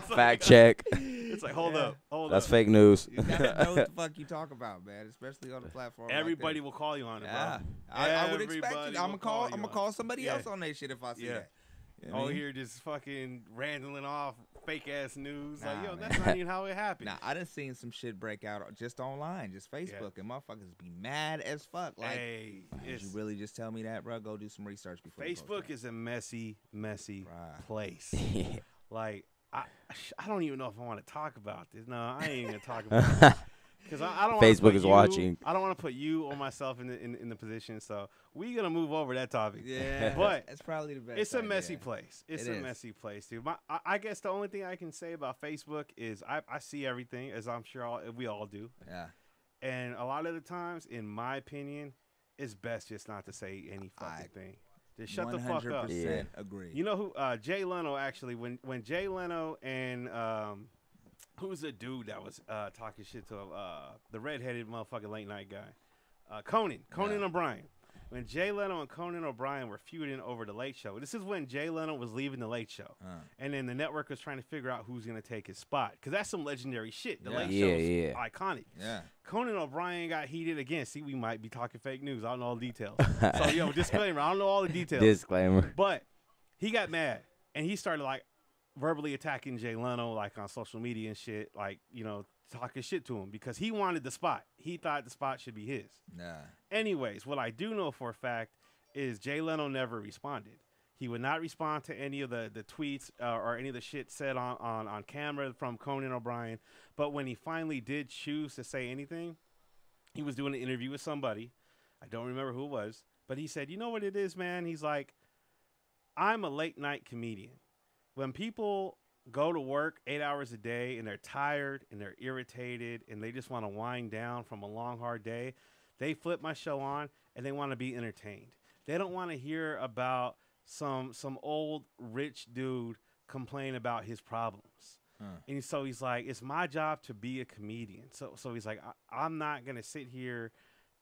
Fact check. It's like, hold up. That's fake news. You gotta know what the fuck you talk about, man. Especially on the platform. Everybody like will call you on it, bro. I would expect you. I'm gonna call somebody else on that shit if I see that. You know here just fucking rambling off fake ass news. Like, yo, that's not even how it happened. Nah, I done seen some shit break out just online, just Facebook, and motherfuckers be mad as fuck. Like, did you really just tell me that, bro? Go do some research before. Facebook is a messy place. Like, I don't even know if I want to talk about this. No, I ain't gonna talk about it. Because I don't. Facebook is watching. I don't want to put you or myself in the position. So we're gonna move over that topic. Yeah, but it's probably the best. It's a messy place. It's a is. messy place, dude. I guess the only thing I can say about Facebook is I see everything, as I'm sure we all do. Yeah. And a lot of the times, in my opinion, it's best just not to say any fucking thing. Just shut the fuck up. 100% agree. You know who? Jay Leno actually. When Jay Leno and who's the dude that was talking shit to the redheaded motherfucking late night guy? Conan O'Brien. When Jay Leno and Conan O'Brien were feuding over the Late Show. This is when Jay Leno was leaving the Late Show. And then the network was trying to figure out who's going to take his spot. Because that's some legendary shit. The Late Show's iconic. Yeah. Conan O'Brien got heated again. See, we might be talking fake news. I don't know all the details. So, yo, disclaimer. I don't know all the details. Disclaimer. But he got mad. And he started, like, verbally attacking Jay Leno, like, on social media and shit. Like, you know, talking shit to him because he wanted the spot. He thought the spot should be his. Nah. Anyways, what I do know for a fact is Jay Leno never responded. He would not respond to any of the tweets or any of the shit said on camera from Conan O'Brien. But when he finally did choose to say anything, he was doing an interview with somebody. I don't remember who it was. But he said, you know what it is, man? He's like, I'm a late night comedian. When people go to work 8 hours a day and they're tired and they're irritated and they just want to wind down from a long, hard day, they flip my show on and they want to be entertained. They don't want to hear about some old rich dude complain about his problems. And so he's like, it's my job to be a comedian. So he's like, I'm not going to sit here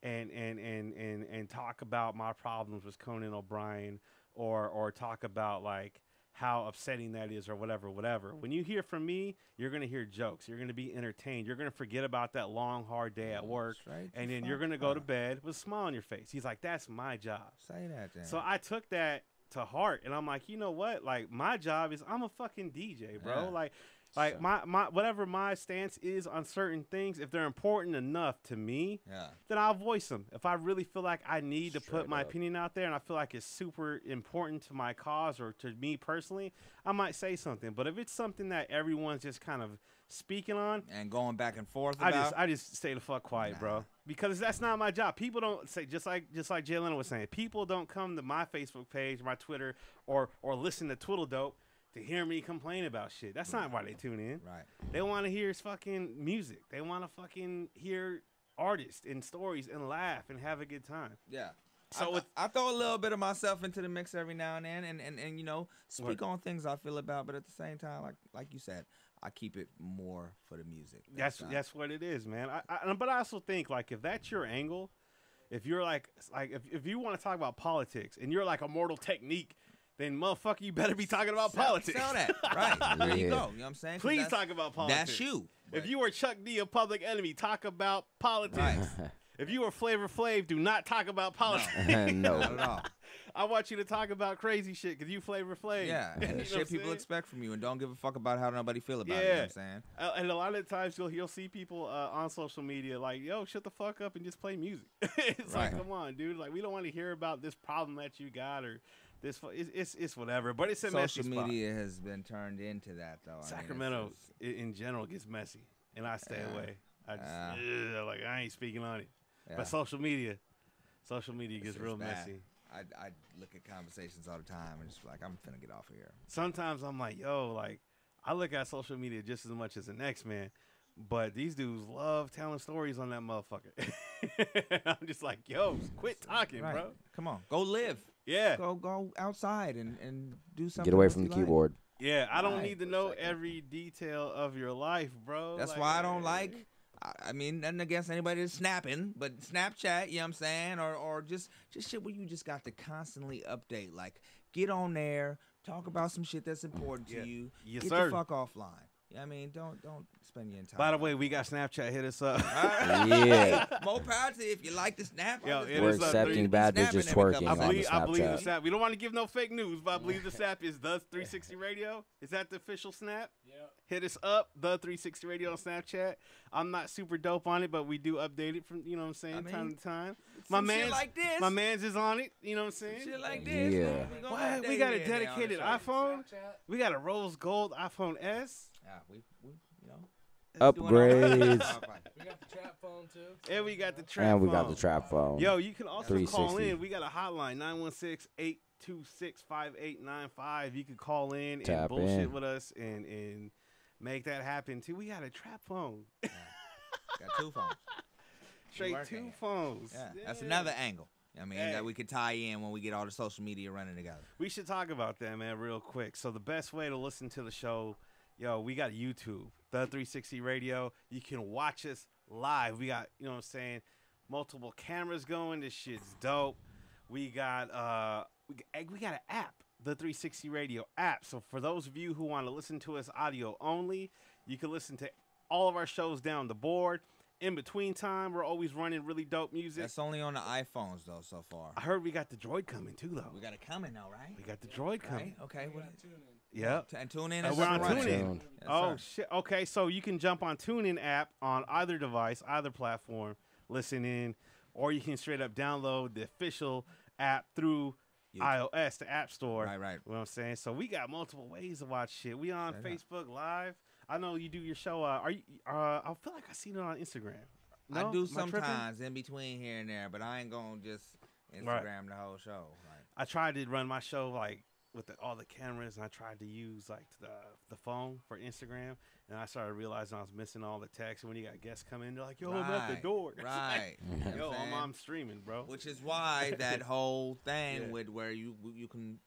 and talk about my problems with Conan O'Brien or talk about like how upsetting that is or whatever. When you hear from me, you're going to hear jokes. You're going to be entertained. You're going to forget about that long, hard day at work. And then you're going to go to bed with a smile on your face. He's like, that's my job. Say that, then. So I took that to heart. And I'm like, you know what? Like, my job is I'm a fucking DJ, bro. Yeah. Like my whatever my stance is on certain things, if they're important enough to me, then I'll voice them. If I really feel like I need to put my opinion out there and I feel like it's super important to my cause or to me personally, I might say something. But if it's something that everyone's just kind of speaking on and going back and forth about, I just stay the fuck quiet, bro. Because that's not my job. People don't say, just like Jay Leno was saying, people don't come to my Facebook page, my Twitter, or listen to Twiddle Dope to hear me complain about shit. That's not why they tune in. Right. They want to hear fucking music. They want to fucking hear artists and stories and laugh and have a good time. Yeah. So I throw a little bit of myself into the mix every now and then and you know, speak on things I feel about, but at the same time, like you said, I keep it more for the music. That's what it is, man. But I also think, like, if that's your angle, if you're like if you want to talk about politics and you're like Immortal Technique, then motherfucker, you better be talking about politics. Sell that. Right. There you go. You know what I'm saying? Please talk about politics. That's you. If you were Chuck D of Public Enemy, talk about politics. Right. If you were Flavor Flav, do not talk about politics. No. Not at all. I want you to talk about crazy shit because you Flavor Flav. Yeah, and the shit people expect from you and don't give a fuck about how nobody feel about it. You know what I'm saying? And a lot of the times you'll see people on social media like, yo, shut the fuck up and just play music. It's like, come on, dude. Like, we don't want to hear about this problem that you got or this. It's whatever. But it's a messy spot. Social media has been turned into that, though. Sacramento, in general, gets messy, and I stay away. I just, I ain't speaking on it. Yeah. But social media gets real messy. I look at conversations all the time and just like, I'm finna get off of here. Sometimes I'm like, yo, like, I look at social media just as much as the next man, but these dudes love telling stories on that motherfucker. I'm just like, yo, quit talking, right. bro. Come on, go live. Yeah. Go outside and do something. Get away from the keyboard. Yeah, I don't need to know every detail of your life, bro. That's why I don't like. I mean, nothing against anybody that's snapping, but Snapchat, you know what I'm saying, or just shit where you just got to constantly update. Like, get on there, talk about some shit that's important to you. Yes, get sir. the fuck offline. You know what I mean, don't spend your entire. By the way, we got Snapchat. Hit us up. Yeah. More power to you if you like the snap. Yo, We're accepting bad bitches twerking I on the believe the Snapchat. snap. We don't want to give no fake news, but I believe the snap is the 360 Radio. Is that the official snap? Yeah. Hit us up, the 360 Radio on Snapchat. I'm not super dope on it, but we do update it from, you know what I'm saying, time to time. My man's like this. My man's is on it, you know what I'm saying? Shit like this. Yeah. Man, What? We got a dedicated iPhone. We got a rose gold iPhone S. Yeah, we you know. Upgrades. We got the trap phone too. And we got the trap And we phone. got the trap phone. Yo, you can also call 360. in. We got a hotline, 916-826-5895. You can call in Tap and bullshit in. with us and make that happen too. We got a trap phone. Got two phones. Straight working. 2 phones. Yeah, that's Yeah. another angle. I mean, Hey. that we could tie in when we get all the social media running together. We should talk about that, man, real quick. So the best way to listen to the show, yo, we got YouTube, the 360 Radio. You can watch us live. We got, you know what I'm saying, multiple cameras going. This shit's dope. We got we got an app, the 360 Radio app. So for those of you who want to listen to us audio only, you can listen to all of our shows down the board. In between time, we're always running really dope music. That's only on the iPhones though so far. I heard we got the Droid coming too, though. We got it coming now, right? We got the Droid coming. Right? Okay. What? Yep. And tune in. We're on right. TuneIn. Yes, Oh, sir. shit. Okay, so you can jump on TuneIn app on either device, either platform, listen in, or you can straight up download the official app through iOS, the App Store. Right. You know what I'm saying? So we got multiple ways to watch shit. We on Facebook Live. I know you do your show. Are you? I feel like I seen it on Instagram. No? I do Am tripping? sometimes in between here and there, but I ain't gonna just Instagram the whole show. Like, I tried to run my show like with all the cameras, and I tried to use like the phone for Instagram, and I started realizing I was missing all the text. And when you got guests come in, they're like, "Yo, I'm at the door." It's Right. like, yo, I'm streaming, bro. Which is why that whole thing with where you can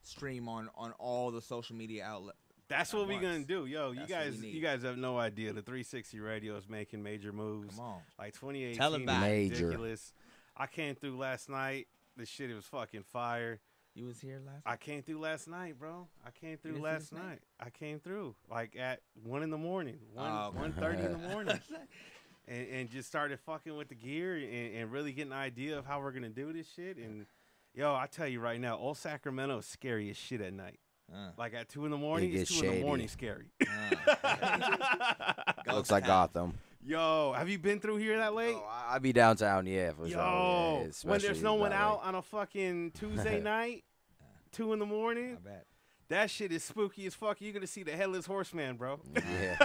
stream on all the social media outlets. That's what we're gonna do, yo. That's You guys have no idea. The 360 Radio is making major moves. Come on, like 2018 tell it is back. ridiculous. I came through last night. The shit was fucking fire. You was here last. I came through last night, bro. I came through last night. I came through like at 1 in the morning, 1:30 in the morning, and just started fucking with the gear and really getting an idea of how we're gonna do this shit. And yo, I tell you right now, old Sacramento is scary as shit at night. Like at 2 in the morning, it's 2 in the morning scary. Looks like Gotham. Yo, have you been through here that late? Oh, I be downtown, yeah, for sure. Yo, Yeah, when there's no one that out way. on a fucking Tuesday night, 2 in the morning, I bet. that shit is spooky as fuck. You're gonna see the headless horseman, bro. Yeah.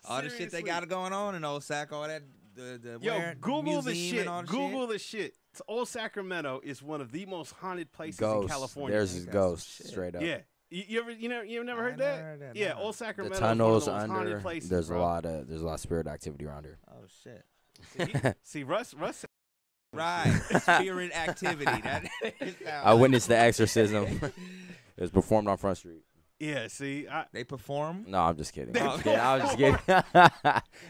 All the shit they got going on in Old Sac, all that. The Yo, Google the museum shit. and all the Google the shit. Old Sacramento is one of the most haunted places Ghosts. in California. There's ghosts, straight up. Yeah. You never heard that? Yeah, no. Old The Sacramento tunnels is one of the most haunted under. places, There's bro. a lot of spirit activity around here. Oh shit. See, Russ. Right. Spirit activity. That I witnessed the exorcism. It was performed on Front Street. Yeah, see, they perform. No, I'm just kidding. I was just kidding.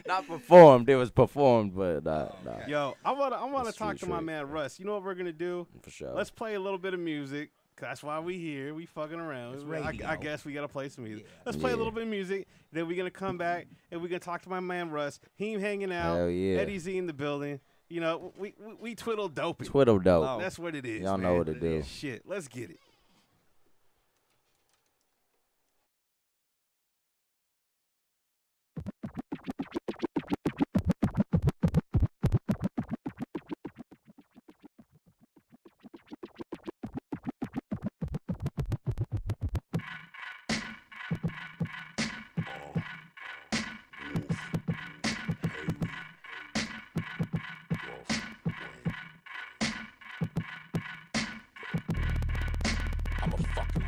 Not performed. It was performed, but no. Yo, I wanna That's talk to true, my true. man Russ. You know what we're gonna do? For sure. Let's play a little bit of music. 'Cause that's why we here. We fucking around. It's I radio. guess we gotta play some music. Yeah. Let's play a Yeah. little bit of music. Then we're gonna come back and we're gonna talk to my man Russ. He hanging out. Hell yeah. Eddie Z in the building. You know, we twiddle doping. Twiddle dope. Oh. That's what it is. Y'all know man. what it do. Shit, let's get it.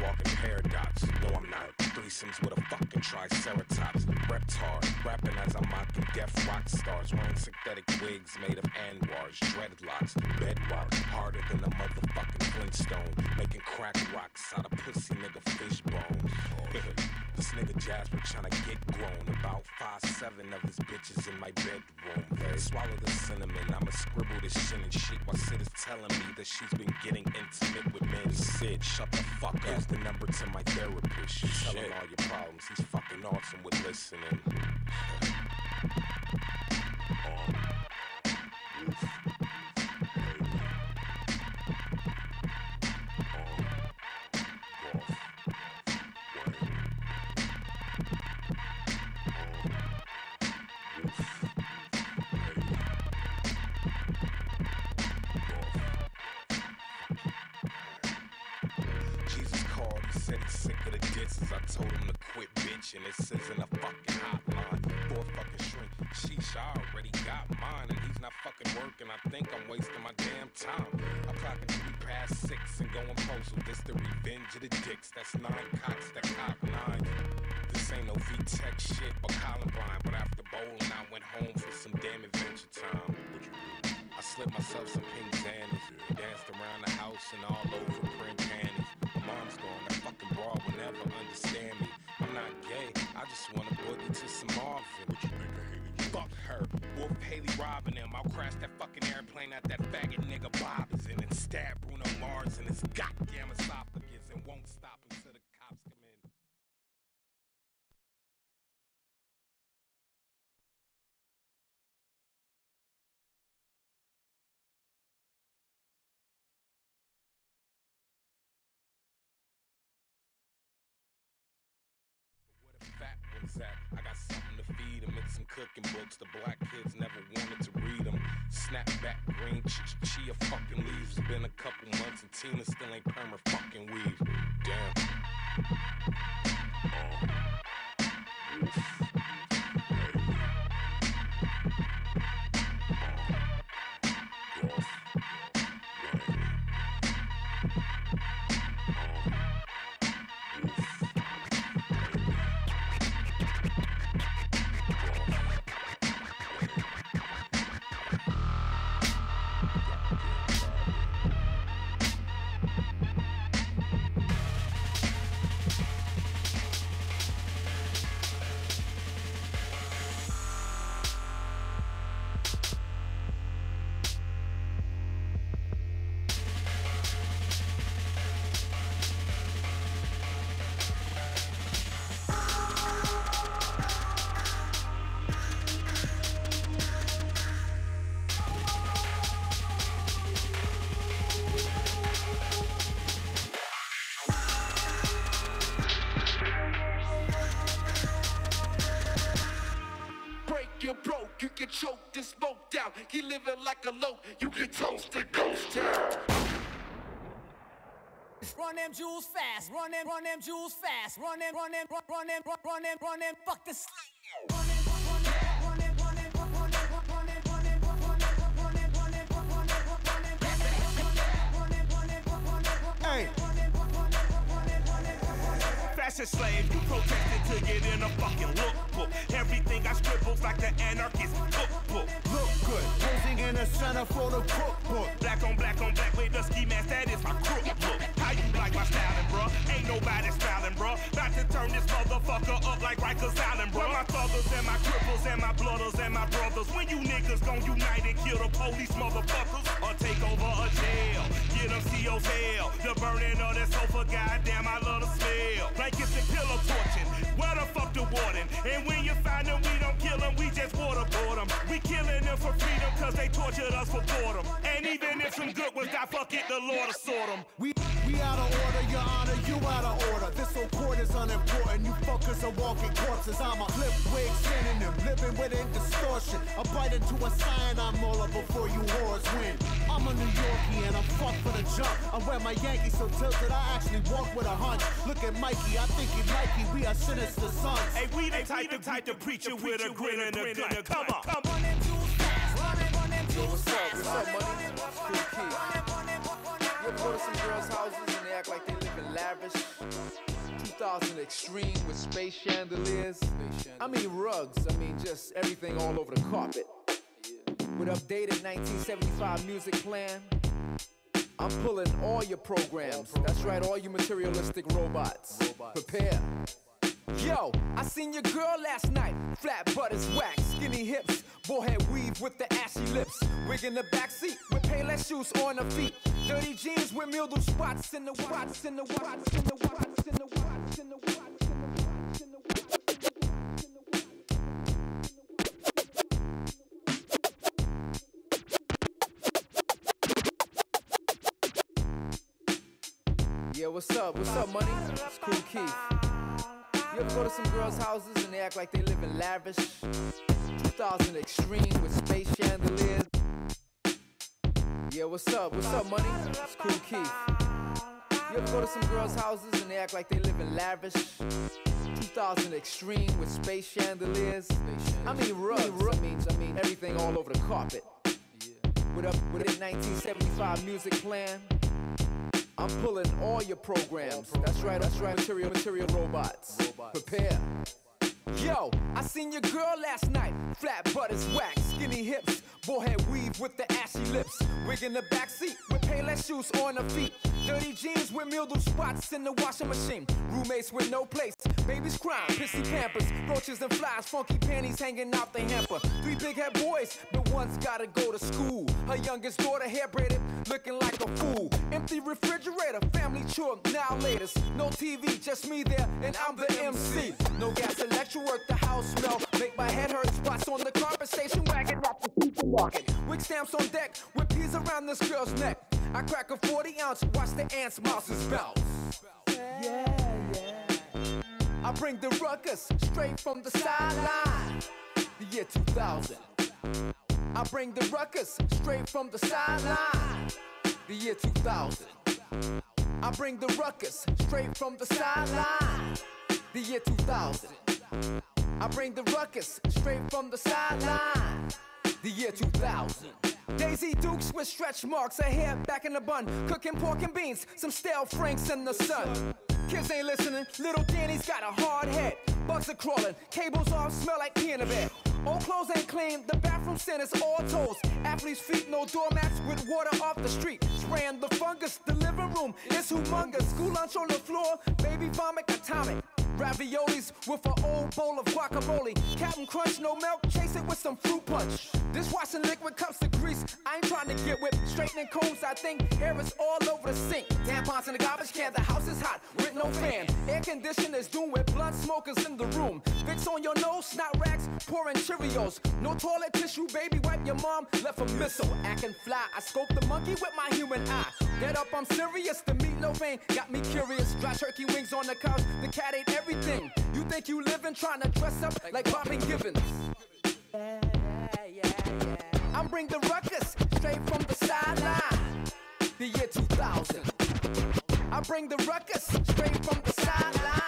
walking paradox. No, I'm not. Threesomes with a fucking triceratops. Repped hard, rapping as I'm mocking deaf rock stars. Wearing synthetic wigs made of anwars, dreadlocks, bedrock, harder than a motherfucking Flintstone. Making crack rocks out of pussy nigga fish bones. This nigga Jasper tryna get grown. About 5'7" of his bitches in my bedroom. Swallow the cinnamon, I'ma scribble this shit and shit while Sid is telling me that she's been getting intimate with men. Sid, shut the fuck up. Here's the number to my therapist. You tell him all your problems. He's fucking awesome with listening. I told him to quit bitching. It says in a fucking hotline. For a fucking shrink. Sheesh, I already got mine, and he's not fucking working. I think I'm wasting my damn time. I'm clocking 6 and going postal. This the revenge of the dicks. That's 9 cocks that cock 9. This ain't no V-Tech shit or Columbine. But after bowling, I went home for some damn adventure time. I slipped myself some pink Xannies. Danced around the house and all over print panties. My mom's going, that fucking broad will never understand me. I'm not gay, I just want to boogie to some Marvin. Fuck her, Wolf Haley robbing him. I'll crash that fucking airplane at that faggot nigga Bob is in and stab Bruno Mars in his goddamn esophagus and won't stop until the cops come in. Fat ones at. I got something to feed them. It's some cooking books. The black kids never wanted to read them. Snapback green chia fucking leaves. It's been a couple months and Tina still ain't perma fucking weave. Damn. You get choked and smoked out. He living like a loaf. You get toasted, ghost town. Run them jewels fast. Run them jewels fast. Run them, fuck the slang. Hey. Fashion slave, you protested to get in a fucking lookbook. Everything I scribbles like the anarchist cookbook. Look good, posing in the center for the cookbook. Black on black with the ski mask, that is my crook look. How you like my styling, bruh? Ain't nobody styling, bruh. About to turn this motherfucker up like Rikers Island, bruh. My thuggers and my cripples and my blooders and my brothers. When you niggas gon' unite and kill the police motherfuckers, or take over a jail, get them CO's hell. The burning of that sofa, goddamn, I love the smell. Blankets and pillow torching, where the fuck the warden? And when you find them, we don't kill them, we just waterboard them. We killing them for freedom, cause they tortured us for boredom. And even if some good ones got fuck it, the Lord will sort them. We out of order, your honor, you out of order. This whole court is unimportant, you fuckers are walking corpses. I'm a clip wig synonym, living within distortion. I bite into a sign, I'm all up before you whores win. I'm a New Yorkie and I'm fucked for the jump. I wear my Yankees so tilted, I actually walk with a hunch. Look at Mikey, I think he like you, we are sinister sons. Hey, we the type to preach it with a grin and a gun. Come on. Yo, what's up, money? Cool Key. You ever go to some girls' houses and they act like they live in lavish. 2000 extreme with space chandeliers. I mean rugs, I mean just everything all over the carpet. With updated 1975 music plan, I'm pulling all your programs. That's right, all you materialistic robots. Prepare. Yo, I seen your girl last night. Flat butters, wax, skinny hips, bullhead weave with the ashy lips. Wig in the backseat with Payless shoes on her feet. Dirty jeans with mildew spots in the watts, in the watts, in the watts, in the watts, in the watts. Yeah, what's up? What's up, money? It's Cool Keith. You ever go to some girls' houses and they act like they live in lavish? 2000 extreme with space chandeliers. Yeah, what's up? What's up, money? It's Cool Keith. You ever go to some girls' houses and they act like they live in lavish? 2000 extreme with space chandeliers. I mean rugs. I mean everything all over the carpet. With a 1975 music plan, I'm pulling all your programs. That's right, material robots. Prepare. Yo, I seen your girl last night. Flat butters, wax, skinny hips, bullhead weave with the ashy lips. Wig in the backseat with Payless shoes on her feet. Dirty jeans with mildew spots in the washing machine. Roommates with no place. Babies crying, pissy pampers, roaches and flies, funky panties hanging out the hamper. 3 big head boys, but one's gotta go to school. Her youngest daughter hair braided, looking like a fool. Empty refrigerator, family chore, now laters. No TV, just me there, and I'm the MC. No gas, electric work, the house smell. Make my head hurt, spots on the carpet, station wagon, rock the people walking. Wig stamps on deck, with peas around this girl's neck. I crack a 40 ounce, watch the ants, mouses bounce. Yeah. I bring the ruckus straight from the sideline. The year 2000. I bring the ruckus straight from the sideline. The year 2000. I bring the ruckus straight from the sideline. The year 2000. I bring the ruckus straight from the sideline. The year 2000. Daisy Dukes with stretch marks, her hair back in the bun. Cooking pork and beans, some stale franks in the sun. Kids ain't listening, little Danny's got a hard head. Bugs are crawling, cables off, smell like pee in the bed. Old clothes ain't clean, the bathroom sin is all toes. Athlete's feet, no doormats with water off the street. Spraying the fungus, the living room is humongous. School lunch on the floor, baby vomit atomic. Raviolis with an old bowl of guacamole. Captain Crunch, no milk, chase it with some fruit punch. Dishwashing liquid cups of grease, I ain't trying to get whipped. Straightening combs, I think hair is all over the sink. Tampons in the garbage can, the house is hot with no fan. Air conditioners doom with blunt smokers in the room. Vicks on your nose, snot rags, pouring Cheerios. No toilet tissue, baby, wipe your mom, left a missile. Acting fly, I scope the monkey with my human eye. Get up, I'm serious, the meatloaf ain't got me curious. Dry turkey wings on the couch, the cat ate everything. You think you living, trying to dress up like Robin Givens. I'm bring the ruckus straight from the sideline. The year 2000. I bring the ruckus straight from the sideline.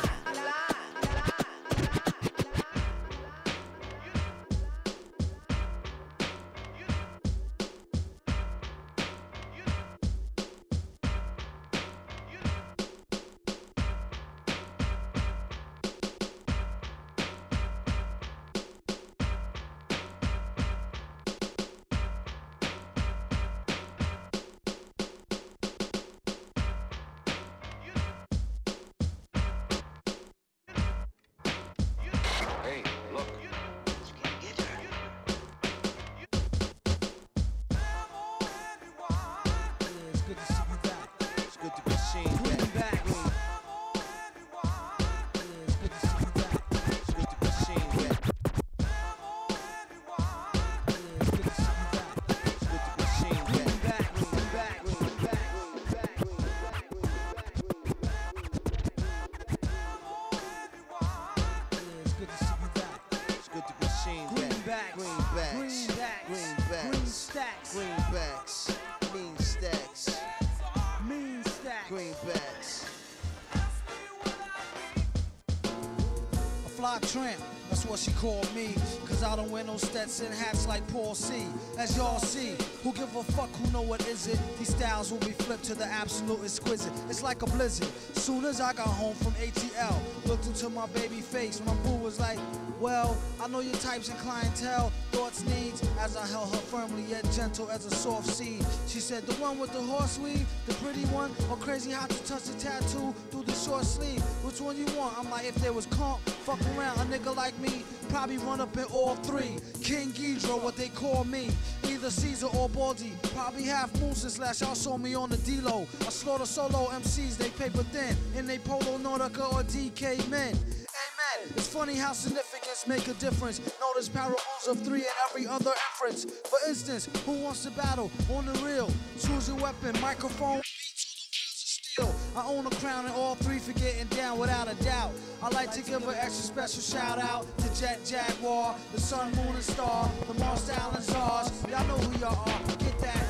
that's what she called me. Cause I don't wear no Stetson hats like Paul C. As y'all see, who give a fuck, who know what is it? These styles will be flipped to the absolute exquisite. It's like a blizzard. Soon as I got home from ATL, looked into my baby face. My boo was like, well, I know your types and clientele, thoughts, needs. As I held her firmly yet gentle as a soft seed. She said, the one with the horse sleeve, the pretty one, or crazy hot to touch the tattoo through the short sleeve. Which one you want? I'm like, if there was comp, fuck around. A nigga like me probably run up in all three. King Ghidra, what they call me. Either Caesar or Baldy. Probably half Musa / y'all saw me on the D-Lo. I slaughter solo MCs, they paper thin. In they Polo Nautica or DK men. Amen. It's funny how significance make a difference. Notice parables of 3 and every other inference. For instance, who wants to battle on the real? Choose your weapon, microphone. I own a crown and all 3 for getting down without a doubt. I like to give an extra special shout out to Jet Jaguar, the Sun, Moon, and Star, the Mars, Style, and Stars. Y'all know who y'all are. Get that.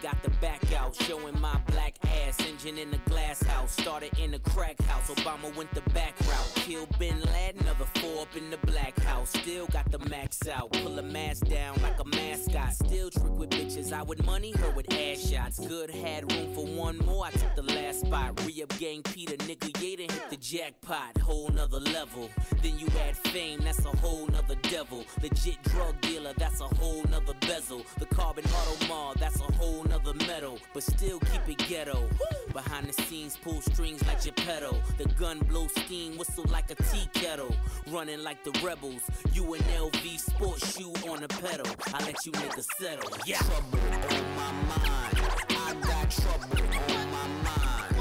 Got the back out, showing my black ass. Engine in the glass house, started in the crack house. Obama went the back route, killed Bin Laden, another 4 up in the black house. Still got the max out, pull a mask down like a mascot. Still trick with bitches, I with money, her with ass shots. Good, had room for one more, I took the last spot. Re-up gang Peter, nigga, Yaden hit the jackpot. Whole nother level, then you add fame, that's a whole nother devil. Legit drug dealer, that's a whole nother bezel. The carbon auto mall, that's a whole nother metal, but still keep it ghetto. Behind the scenes, pull strings like Geppetto. The gun blow steam, whistle like a tea kettle. Running like the rebels, you an LV sports shoe on a pedal. I let you niggas settle. Yeah. Trouble on my mind, I got trouble on my mind.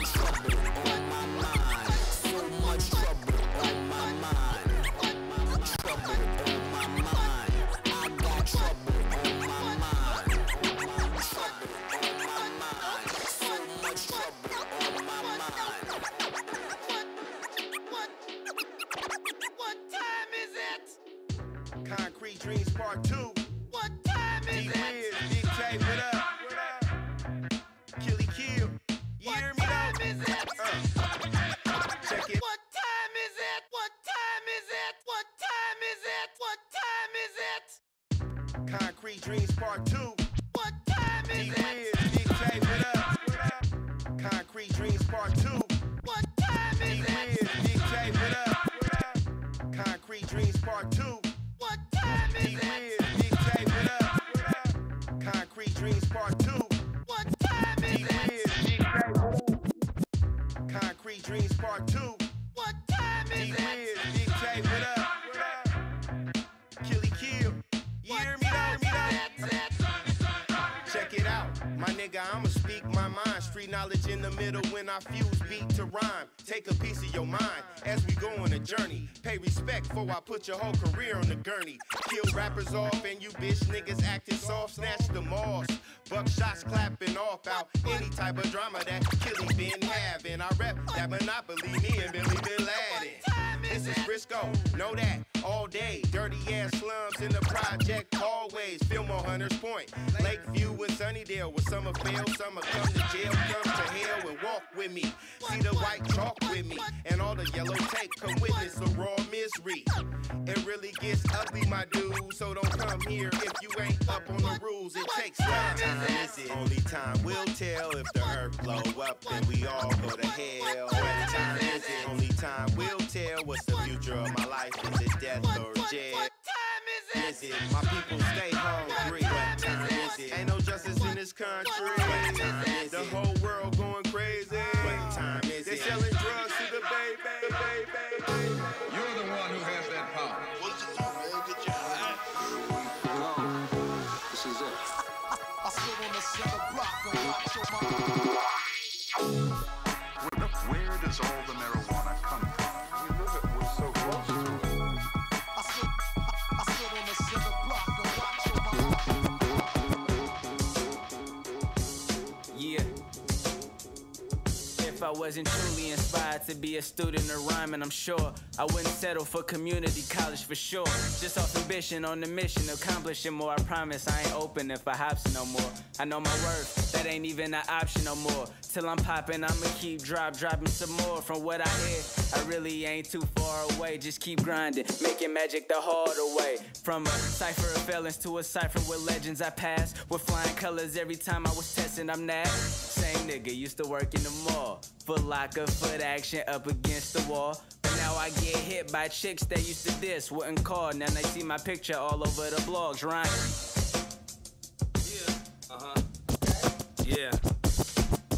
Trouble on my mind, so much trouble on my mind. Trouble on my mind, I got trouble on my mind. Concrete Dreams Part 2. What time is it? Big K, what up? Killy Kill. You hear me now? Check it. What time is it? What time is it? What time is it? What time is it? Concrete Dreams Part 2. What time is it? Big K, what up? Concrete Dreams Part 2. What time is it? Big K, what up? Concrete Dreams Part 2. What time is it? Big K, what up? Concrete Dreams Part 2. What time is it? Big K, what up? Concrete Dreams Part 2. What time is it? Big K, what up? Killy Kill. You hear me now? Check it out, my nigga, I'ma speak my mind. Street knowledge in the middle when I fuse beat to rhyme. Take a piece of your mind as we go on a journey. Pay respect before I put your whole career on the gurney. Kill rappers off and you bitch niggas acting soft. Snatch the moss, buckshots clapping off out any type of drama that Killy been having. I rep that monopoly, me and Billy Bill Laden. This is Frisco, know that all day. Dirty ass slums in the project hallways. Fillmore Hunters Point, Lakeview and Sunnydale. Where some fail, some come to jail, come to hell and walk with me. See the white chalk with me, and all the yellow tape. Come witness the raw misery. It really gets ugly, my dude. So don't come here if you ain't up on the rules. It takes time. Is it? Only time will tell. If the earth blow up, then we all go to hell. What time is it? Only time will tell. What's the future of my life? Is it death or jail? What time is it? My people stay hungry. What time is it? Ain't no justice in this country. What time is it? The whole world going crazy. What time is it? They're selling drugs to the baby. You're the one who has that power. What's it do, man? Good job. This is it. I sit on the center block and watch on my... Where does all I wasn't truly inspired to be a student of rhyming, I'm sure I wouldn't settle for community college for sure. Just off ambition on the mission, accomplishing more. I promise I ain't open if I hops no more. I know my worth, that ain't even an option no more. Till I'm popping, I'ma keep dropping some more. From what I hear, I really ain't too far away. Just keep grinding, making magic the harder way. From a cipher of felons to a cipher with legends I pass. With flying colors every time I was testing, I'm that same nigga used to work in the mall. Foot locker, foot action up against the wall. But now I get hit by chicks that used to diss, wouldn't call. Now they see my picture all over the blogs, rhyme. Yeah.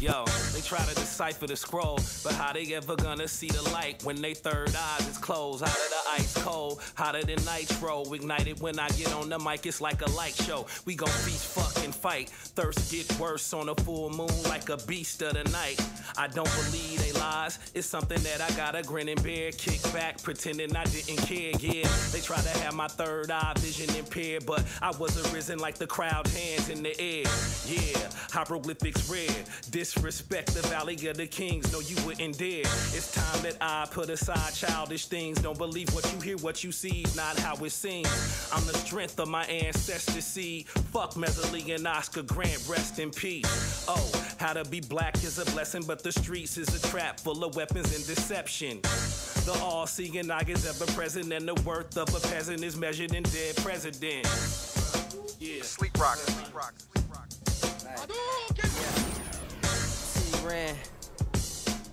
Yo, they try to decipher the scroll, but how they ever gonna see the light when they third eyes is closed? Out of the ice cold, hotter than nitro. Ignited when I get on the mic, it's like a light show. We gon' feast, fuck, and fight. Thirst get worse on a full moon like a beast of the night. I don't believe they lies. It's something that I gotta grin and bear. Kick back, pretending I didn't care. Yeah, they try to have my third eye vision impaired, but I was arisen like the crowd, hands in the air. Yeah, hieroglyphics rare. Disrespect the valley of the kings, no you wouldn't dare. It's time that I put aside childish things. Don't believe what you hear, what you see is not how it seems. I'm the strength of my ancestors' seed. Fuck Messerly and Oscar Grant, rest in peace. Oh, how to be black is a blessing, but the streets is a trap full of weapons and deception. The all-seeing eye is ever present, and the worth of a peasant is measured in dead presidents. Yeah. Sleep rock. Sleep rock. Ran.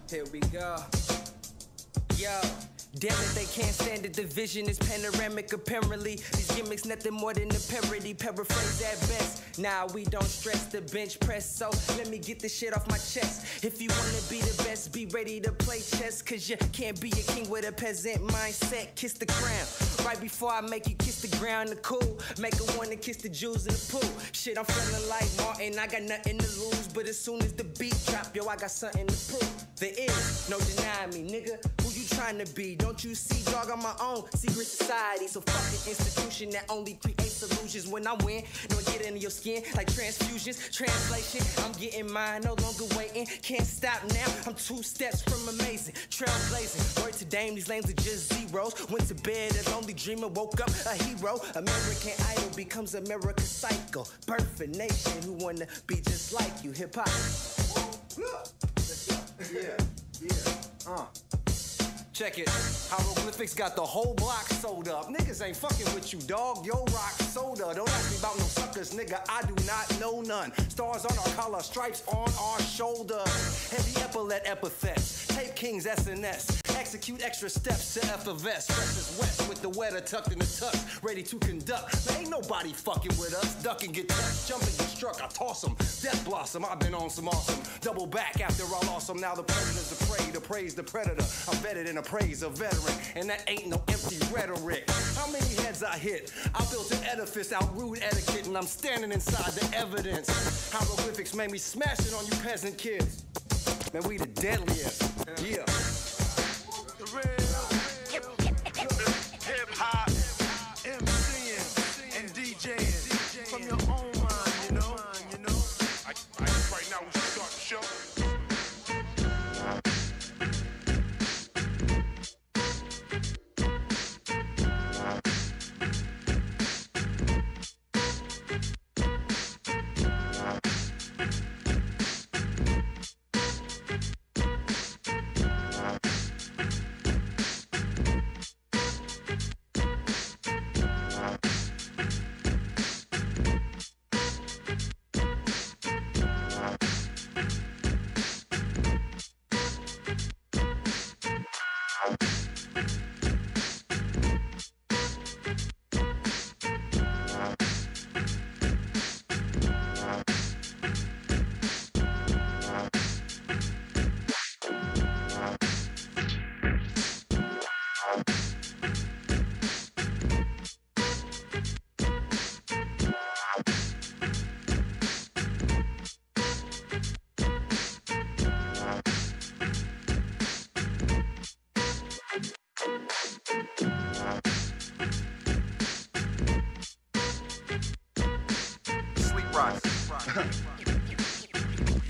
Here we go. Yo. Damn it, they can't stand it. The vision is panoramic, apparently. These gimmicks, nothing more than a parody. Paraphrase at best. Nah, we don't stress the bench press. So let me get this shit off my chest. If you wanna be the best, be ready to play chess. Cause you can't be a king with a peasant mindset. Kiss the crown. Right before I make you kiss the ground, the cool. Make her wanna kiss the Jews in the pool. Shit, I'm feeling like Martin. I got nothing to lose. But as soon as the beat drop, yo, I got something to prove. There is no denying me, nigga. Who you trying to be? Don't you see, dog, I'm my own secret society. So fuck the institution that only creates illusions. When I win, no get into your skin like transfusions. Translation, I'm getting mine, no longer waiting. Can't stop now, I'm 2 steps from amazing. Trailblazing, word to Dame, these lanes are just zeros. Went to bed a lonely dreamer, woke up a hero. American Idol becomes America's cycle. Birth a nation who wanna be just like you. Hip hop. Yeah. Check it. Hieroglyphics got the whole block sold up. Niggas ain't fucking with you, dog. Yo, rock soda. Don't ask me about no suckers, nigga. I do not know none. Stars on our collar, stripes on our shoulder. Heavy epaulet epithets. Tape Kings SNS. Execute extra steps to effervesce. Fresh as west with the weather tucked in the tux. Ready to conduct. Man, ain't nobody fucking with us. Duck and get touched. Jump and get struck. I toss them. Death blossom. I've been on some awesome. Double back after I lost them. Now the predator's the prey. To praise the predator. I'm vetted in a praise a veteran, and that ain't no empty rhetoric. How many heads I hit? I built an edifice out rude etiquette, and I'm standing inside the evidence. Hieroglyphics made me smash it on you peasant kids. Man, we the deadliest. Yeah. The real hip-hop, MCing, and DJing from your own mind, you know. I guess right now we should start the show.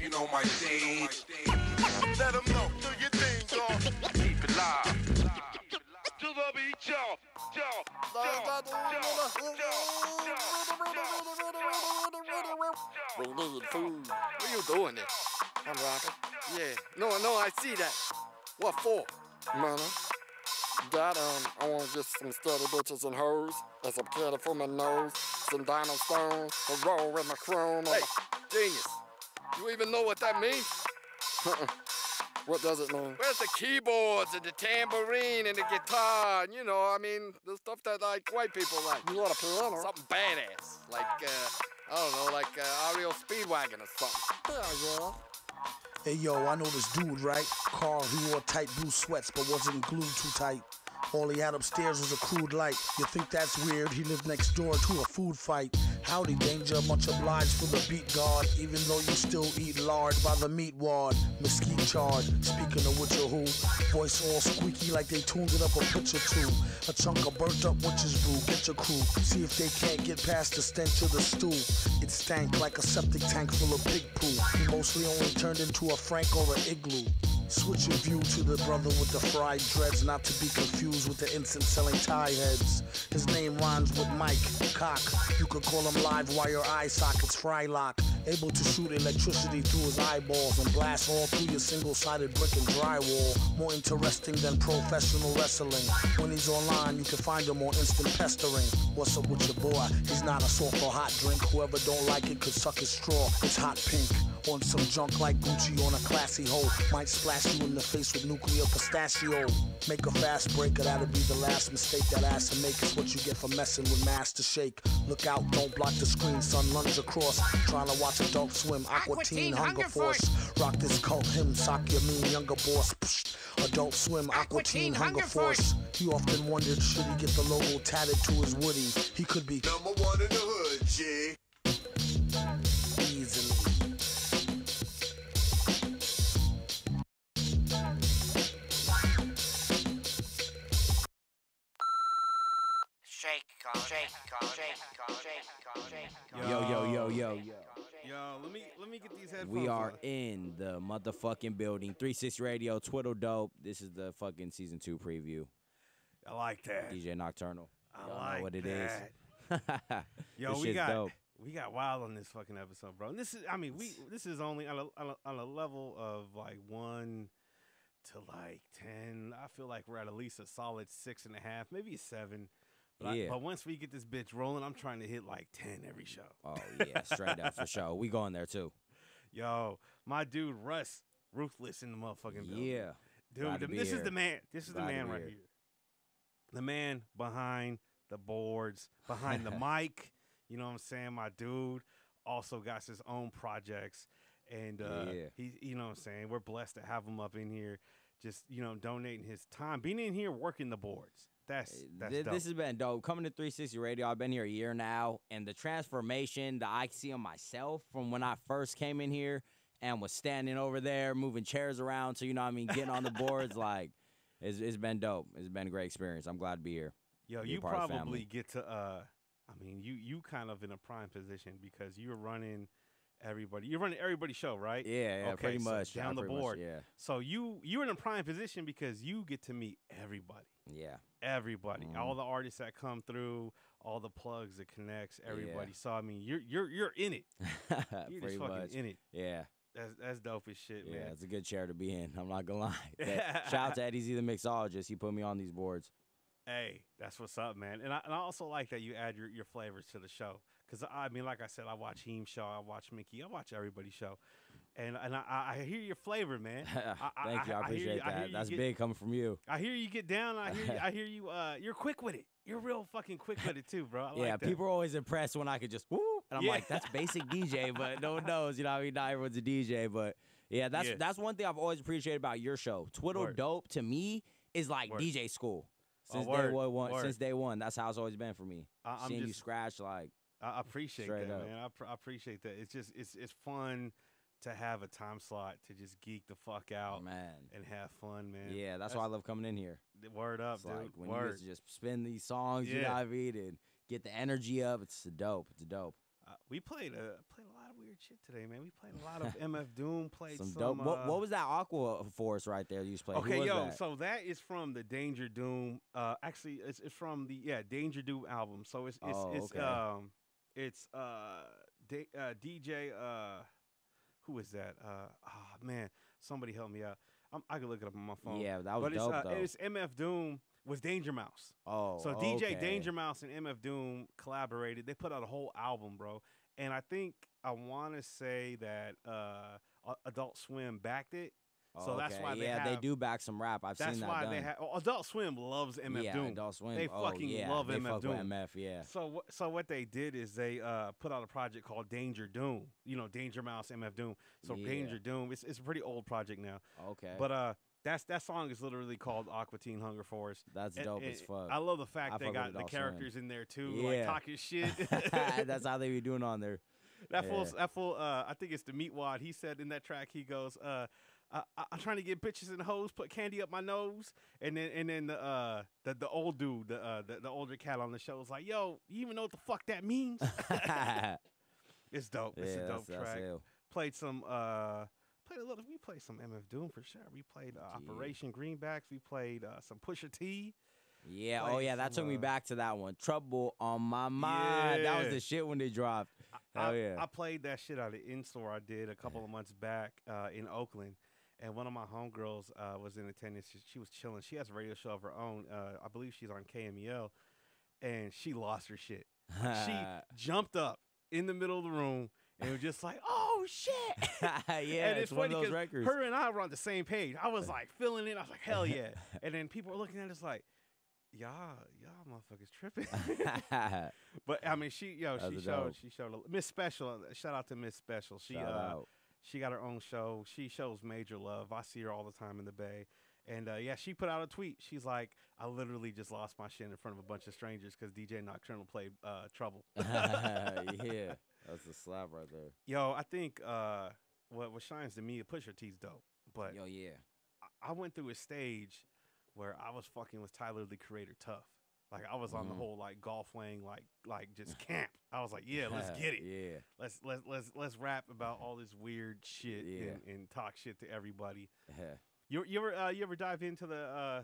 You know my stage. Let them know, do your thing, dog. Keep it live. To the beat, y'all. We need food. What you doing there? I'm rapping. Yeah. No, I see that. What for? Money. That, I want to get some steady bitches and hoes, and some candy for my nose, some diamond stones, a roll with my chrome. Hey, genius. You even know what that means? What does it mean? Where's the keyboards and the tambourine and the guitar? And, you know, I mean, the stuff that, like, white people like. You got a piano? Something badass. Like, I don't know, like Ario Speedwagon or something. Yeah. Hey yo, I know this dude, right? Carl, he wore tight blue sweats but wasn't glued too tight. All he had upstairs was a crude light. You think that's weird? He lived next door to a food fight. Howdy, danger, much obliged for the beat guard. Even though you still eat lard by the meat ward. Mesquite charred, speaking of which or who. Voice all squeaky like they tuned it up a pitch or two. A chunk of burnt up witch's brew, get your crew. See if they can't get past the stench of the stew. It stank like a septic tank full of pig poo. He mostly only turned into a Frank or an igloo. Switch your view to the brother with the fried dreads, not to be confused with the incense-selling tie heads. His name rhymes with Mike, cock. You could call him live wire eye sockets, Frylock. Able to shoot electricity through his eyeballs and blast all through your single-sided brick and drywall. More interesting than professional wrestling. When he's online, you can find him on instant pestering. What's up with your boy? He's not a soft or hot drink. Whoever don't like it could suck his straw. It's hot pink. On some junk like Gucci on a classy hoe. Might splash you in the face with nuclear pistachio. Make a fast break, or that'll be the last mistake that ass to make. Is what you get for messing with Master Shake. Look out, don't block the screen, son, lunge across. Trying to watch Adult Swim, Aqua Teen, Hunger Force. Rock this cult hymn, sock your mean younger boss. Psh, Adult Swim, Aqua Teen, Hunger Force. He often wondered, should he get the logo tatted to his Woody? He could be #1 in the hood, G. Easily. Yo, let me get these headphones. We are on. in the motherfucking building. 360 Radio, Twiddle Dope. This is the fucking season 2 preview. I like that. DJ Nocturnal. I Y'all like know what it that. is. Yo, this we got dope. we got wild on this fucking episode, bro. And this is, I mean, this is only on a level of like 1 to like 10. I feel like we're at least a solid 6.5, maybe a 7. But, Yeah. but once we get this bitch rolling, I'm trying to hit like 10 every show. Oh, yeah, straight up for sure. We going there, too. Yo, my dude Russ, Ruthless in the motherfucking building. Yeah. Dude, this is the man. This is the man right here. The man behind the boards, behind the mic. You know what I'm saying? My dude also got his own projects. And he, you know what I'm saying? We're blessed to have him up in here, just, you know, donating his time, being in here working the boards. That's dope. This has been dope. Coming to 360 Radio, I've been here a year now, and the transformation that I see on myself from when I first came in here and was standing over there, moving chairs around, so, you know what I mean, getting on the boards, like, it's been dope. It's been a great experience. I'm glad to be here. Yo, you probably get to, I mean, you kind of in a prime position because you're running everybody. You're running everybody's show, right? Yeah, okay, pretty so much. down the board. Yeah. So you're in a prime position because you get to meet everybody. Yeah. Everybody, all the artists that come through, all the plugs that connects, everybody. Yeah. So I mean, you're in it. You're just fucking in it. Yeah. That's dope as shit, man. Yeah, it's a good chair to be in. I'm not gonna lie. Shout out to Eddie Z, the mixologist. He put me on these boards. Hey, that's what's up, man. And I also like that you add your flavors to the show. Because, I mean, like I said, I watch Heem show, I watch Mickey, I watch everybody's show. And I hear your flavor, man. Thank you. I appreciate that. That's big coming from you. I hear you get down. I hear you. You're quick with it. You're real fucking quick with it, too, bro. I like that. People are always impressed when I could just, woo. And I'm like, that's basic DJ, but no one knows. You know what I mean? Not everyone's a DJ, but, yeah, that's one thing I've always appreciated about your show. Twiddle Dope, to me, is like DJ school. Since day one. That's how it's always been for me. Seeing you scratch, like. I appreciate that, man. I appreciate that. It's just it's fun to have a time slot to just geek the fuck out, man, and have fun, man. Yeah, that's why I love coming in here. Word up, it's dude. Like when you just spin these songs, you know what I mean, and get the energy up. It's dope. It's dope. We played a lot of weird shit today, man. We played a lot of MF Doom. Played some dope. What was that Aqua Force right there you played? Okay, so that is from the Danger Doom. Actually, it's from the Danger Doom album. So it's DJ. Who is that? Man, somebody help me out. I can look it up on my phone. Yeah, that was dope though. It's MF Doom was Danger Mouse. Oh, so DJ Danger Mouse and MF Doom collaborated. They put out a whole album, bro. And I think I want to say that Adult Swim backed it. So that's why they do back some rap. I've seen that. That's why they have. Adult Swim loves MF Doom. Adult Swim. They fucking love they MF fuck Doom. With MF, yeah. So what they did is they put out a project called Danger Doom. You know, Danger Mouse, MF Doom. So Danger Doom. It's a pretty old project now. Okay. But that song is literally called Aqua Teen Hunger Force. That's dope as fuck. I love the fact they got the characters in there too, like talking shit. That's how they be doing on there. That fool. I think it's the Meatwad. He said in that track, he goes, "I'm trying to get bitches and hoes, put candy up my nose," and then the old dude, the older cat on the show was like, "Yo, you even know what the fuck that means?" It's dope. It's a dope track. Played some. We played some MF Doom for sure. We played Operation Greenbacks. We played some Pusha T. Yeah, that took me back to that one. Trouble on My Mind. That was the shit when they dropped. Hell yeah. I played that shit out of in-store I did a couple of months back in Oakland. And one of my homegirls was in attendance. She was chilling. She has a radio show of her own. I believe she's on KMEL. And she lost her shit. She jumped up in the middle of the room and was just like, "Oh shit!" And it's funny one of those records. Her and I were on the same page. I was like feeling it. I was like, "Hell yeah!" And then people were looking at us like, "Y'all motherfuckers tripping." But I mean, she showed Miss Special. Shout out to Miss Special. She got her own show. She shows major love. I see her all the time in the Bay. And she put out a tweet. She's like, "I literally just lost my shit in front of a bunch of strangers because DJ Nocturnal played Trouble." Yeah, that's a slap right there. Yo, I think what shines to me, Pusha T's dope. But I went through a stage where I was fucking with Tyler the Creator tough. Like I was on the whole like golf wang like just camp. I was like, let's get it. Let's rap about all this weird shit and talk shit to everybody. You ever dive into the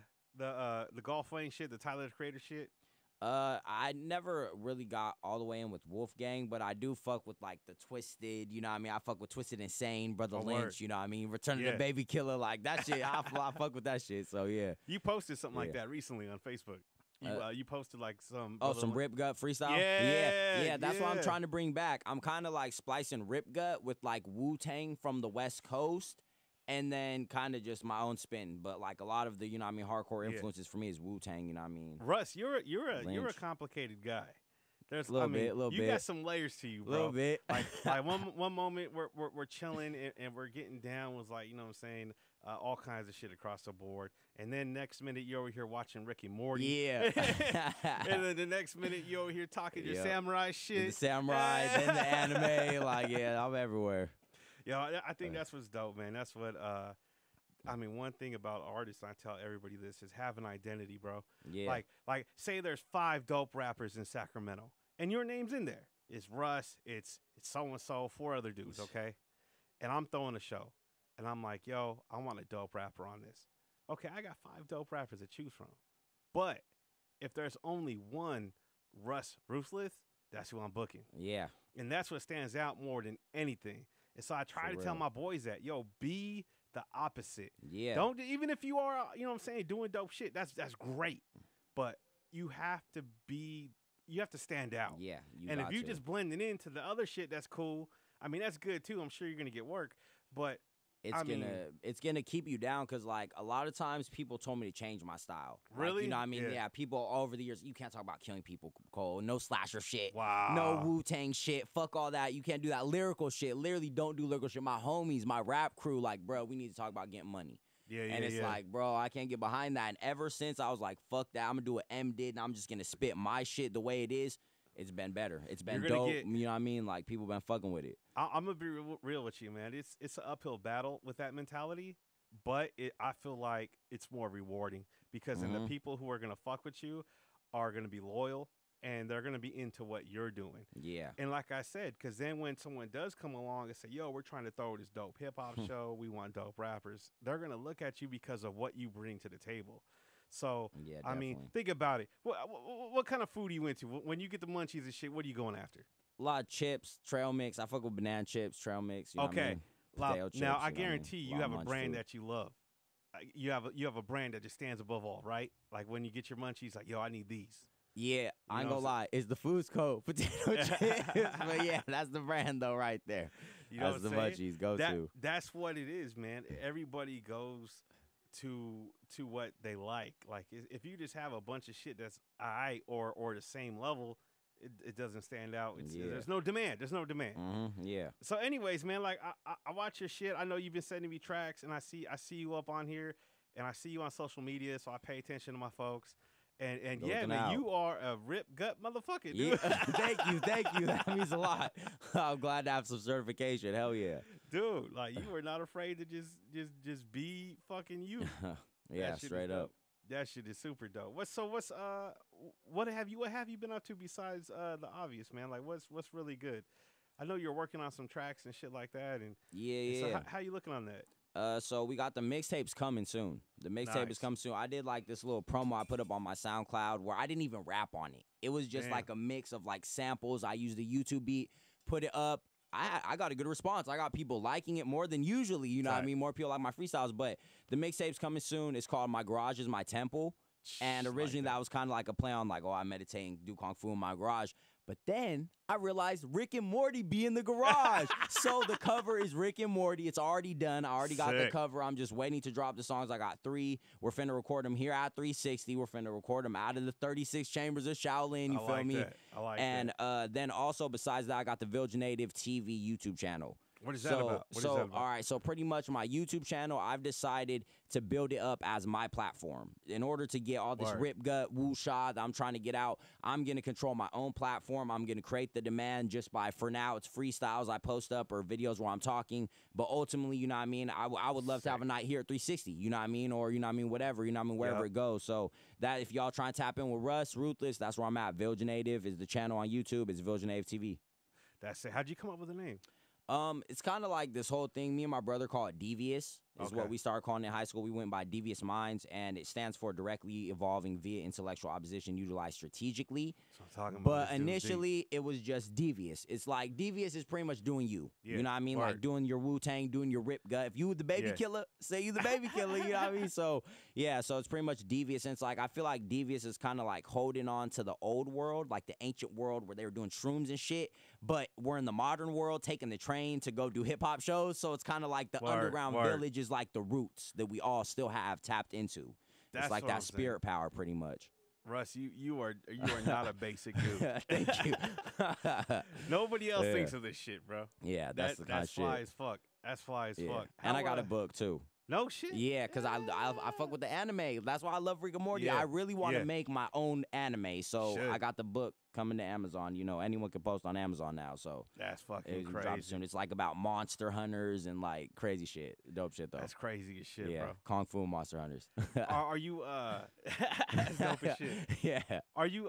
golf wang shit, the Tyler the Creator shit? I never really got all the way in with Wolfgang, but I do fuck with like the Twisted, you know what I mean? I fuck with Twisted Insane, Brother Lynch, you know what I mean? Return of the Baby Killer, like that shit. I fuck with that shit. So yeah. You posted something like that recently on Facebook. You posted like some some Rip Gut freestyle. Yeah. That's what I'm trying to bring back. I'm kind of like splicing Rip Gut with like Wu-Tang from the West Coast. And then kind of just my own spin, but like a lot of the, you know what I mean, hardcore influences for me is Wu-Tang, you know what I mean? Russ, you're a complicated guy. There's a little bit. You got some layers to you, bro. A little bit. Like one moment we're chilling and we're getting down was like, you know what I'm saying, all kinds of shit across the board. And then next minute you're over here watching Rick and Morty. Yeah. And then the next minute you're over here talking your samurai shit. The samurai, then the anime, like I'm everywhere. Yeah, I think that's what's dope, man. That's what one thing about artists, I tell everybody this, is have an identity, bro. Yeah. Like say there's 5 dope rappers in Sacramento, and your name's in there. It's Russ, it's so-and-so, 4 other dudes, okay? And I'm throwing a show, and I'm like, yo, I want a dope rapper on this. Okay, I got 5 dope rappers to choose from. But if there's only one Russ Ruthless, that's who I'm booking. Yeah. And that's what stands out more than anything. And so I try to tell my boys that, yo, be the opposite. Yeah. Don't, even if you are, you know what I'm saying, doing dope shit, that's great. But you have to stand out. Yeah. And if you just blending into the other shit, that's cool. I mean, that's good too. I'm sure you're gonna get work. But it's gonna keep you down because like a lot of times people told me to change my style. Really? Like, you know what I mean? Yeah. People over the years, you can't talk about killing people, Cole. No slasher shit. Wow. No Wu-Tang shit. Fuck all that. You can't do that lyrical shit. Literally don't do lyrical shit. My homies, my rap crew, like, bro, we need to talk about getting money. And it's like, bro, I can't get behind that. And ever since I was like, fuck that, I'm gonna do what M did and I'm just gonna spit my shit the way it is. It's been better. It's been dope. You know what I mean? Like, people been fucking with it. I'm going to be real with you, man. It's an uphill battle with that mentality, but I feel like it's more rewarding because then the people who are going to fuck with you are going to be loyal and they're gonna be into what you're doing. Yeah. And like I said, because then when someone does come along and say, "Yo, we're trying to throw this dope hip hop show. We want dope rappers," they're gonna look at you because of what you bring to the table. So, yeah, I mean, think about it. What kind of food are you into? When you get the munchies and shit, what are you going after? A lot of chips, trail mix. I fuck with banana chips, trail mix. You know what I mean? Potato chips, now I you know guarantee what I mean? you have a Munch brand food. that you love. You have a brand that just stands above all, right? Like when you get your munchies, like, yo, I need these. Yeah, I ain't know gonna what I'm lie. It's the Food's Code potato chips. But yeah, that's the brand though right there. You know That's what the I'm saying? munchies go to. That's what it is, man. Everybody goes to what they like. Like if you just have a bunch of shit that's alright or the same level, it doesn't stand out. There's no demand. There's no demand. Yeah. So, anyways, man, like I watch your shit. I know you've been sending me tracks, and I see you up on here, and I see you on social media, so I pay attention to my folks. And yeah, Looking man, out. you are a rip gut motherfucker, dude. Yeah. Thank you. That means a lot. I'm glad to have some certification. Hell yeah. Dude, like you were not afraid to just be fucking you. Yeah, That shit is straight up. dope. That shit is super dope. What have you been up to besides the obvious, man? Like what's really good? I know you're working on some tracks and shit like that, and Yeah. So how you looking on that? So we got the mixtapes coming soon. The mixtape is coming soon. I did like this little promo I put up on my SoundCloud where I didn't even rap on it. It was just like a mix of like samples. I used the YouTube beat, put it up. I got a good response. I got people liking it more than usually. You know what I mean? More people like my freestyles. But the mixtape's coming soon. It's called My Garage is My Temple. And originally that was kind of like a play on like, oh, I meditate and do Kung Fu in my garage. But then I realized Rick and Morty be in the garage. So the cover is Rick and Morty. It's already done. I already got the cover. I'm just waiting to drop the songs. I got 3. We're finna record them here at 360. We're finna record them out of the 36 chambers of Shaolin. You feel me? I like and that. Then also besides that, I got the Village Native TV YouTube channel. What is that about? All right, so pretty much my YouTube channel, I've decided to build it up as my platform. In order to get all this rip gut, woo shot that I'm trying to get out, I'm going to control my own platform. I'm going to create the demand just by, for now, it's freestyles I post up or videos where I'm talking. But ultimately, you know what I mean, I would love to have a night here at 360, you know what I mean? Or, you know what I mean, whatever, you know what I mean, wherever it goes. So that if y'all trying to tap in with Russ, Ruthless, that's where I'm at. Village Native is the channel on YouTube. It's Village Native TV. That's it. How'd you come up with the name? It's kind of like this whole thing. Me and my brother call it Devious. Is what we started calling it in high school. We went by Devious Minds, and it stands for Directly Evolving Via Intellectual Opposition Utilized Strategically. That's what I'm talking about. But initially, it was just Devious. It's like Devious is pretty much doing you. You know what I mean? Like doing your Wu-Tang, doing your rip gut. If you the baby killer, say you the baby killer. You know what I mean? So, yeah, so it's pretty much Devious. And it's like, I feel like Devious is kind of like holding on to the old world, like the ancient world where they were doing shrooms and shit. But we're in the modern world, taking the train to go do hip-hop shows. So it's kind of like the underground village is like the roots that we all still have tapped into. It's like that spirit power, pretty much. Russ, you are not a basic dude. Thank you. Nobody else thinks of this shit, bro. Yeah, that's the kind of shit. That's fly as fuck. That's fly as fuck. And I got a book too. No shit. Yeah, because I fuck with the anime. That's why I love Rick and Morty. I really want to make my own anime. So I got the book coming to Amazon. You know, anyone can post on Amazon now. So that's fucking crazy. Drops soon. It's like about monster hunters and like crazy shit. Dope shit though. That's crazy as shit, bro. Kung Fu monster hunters. Are you that's dope as shit. Yeah. Are you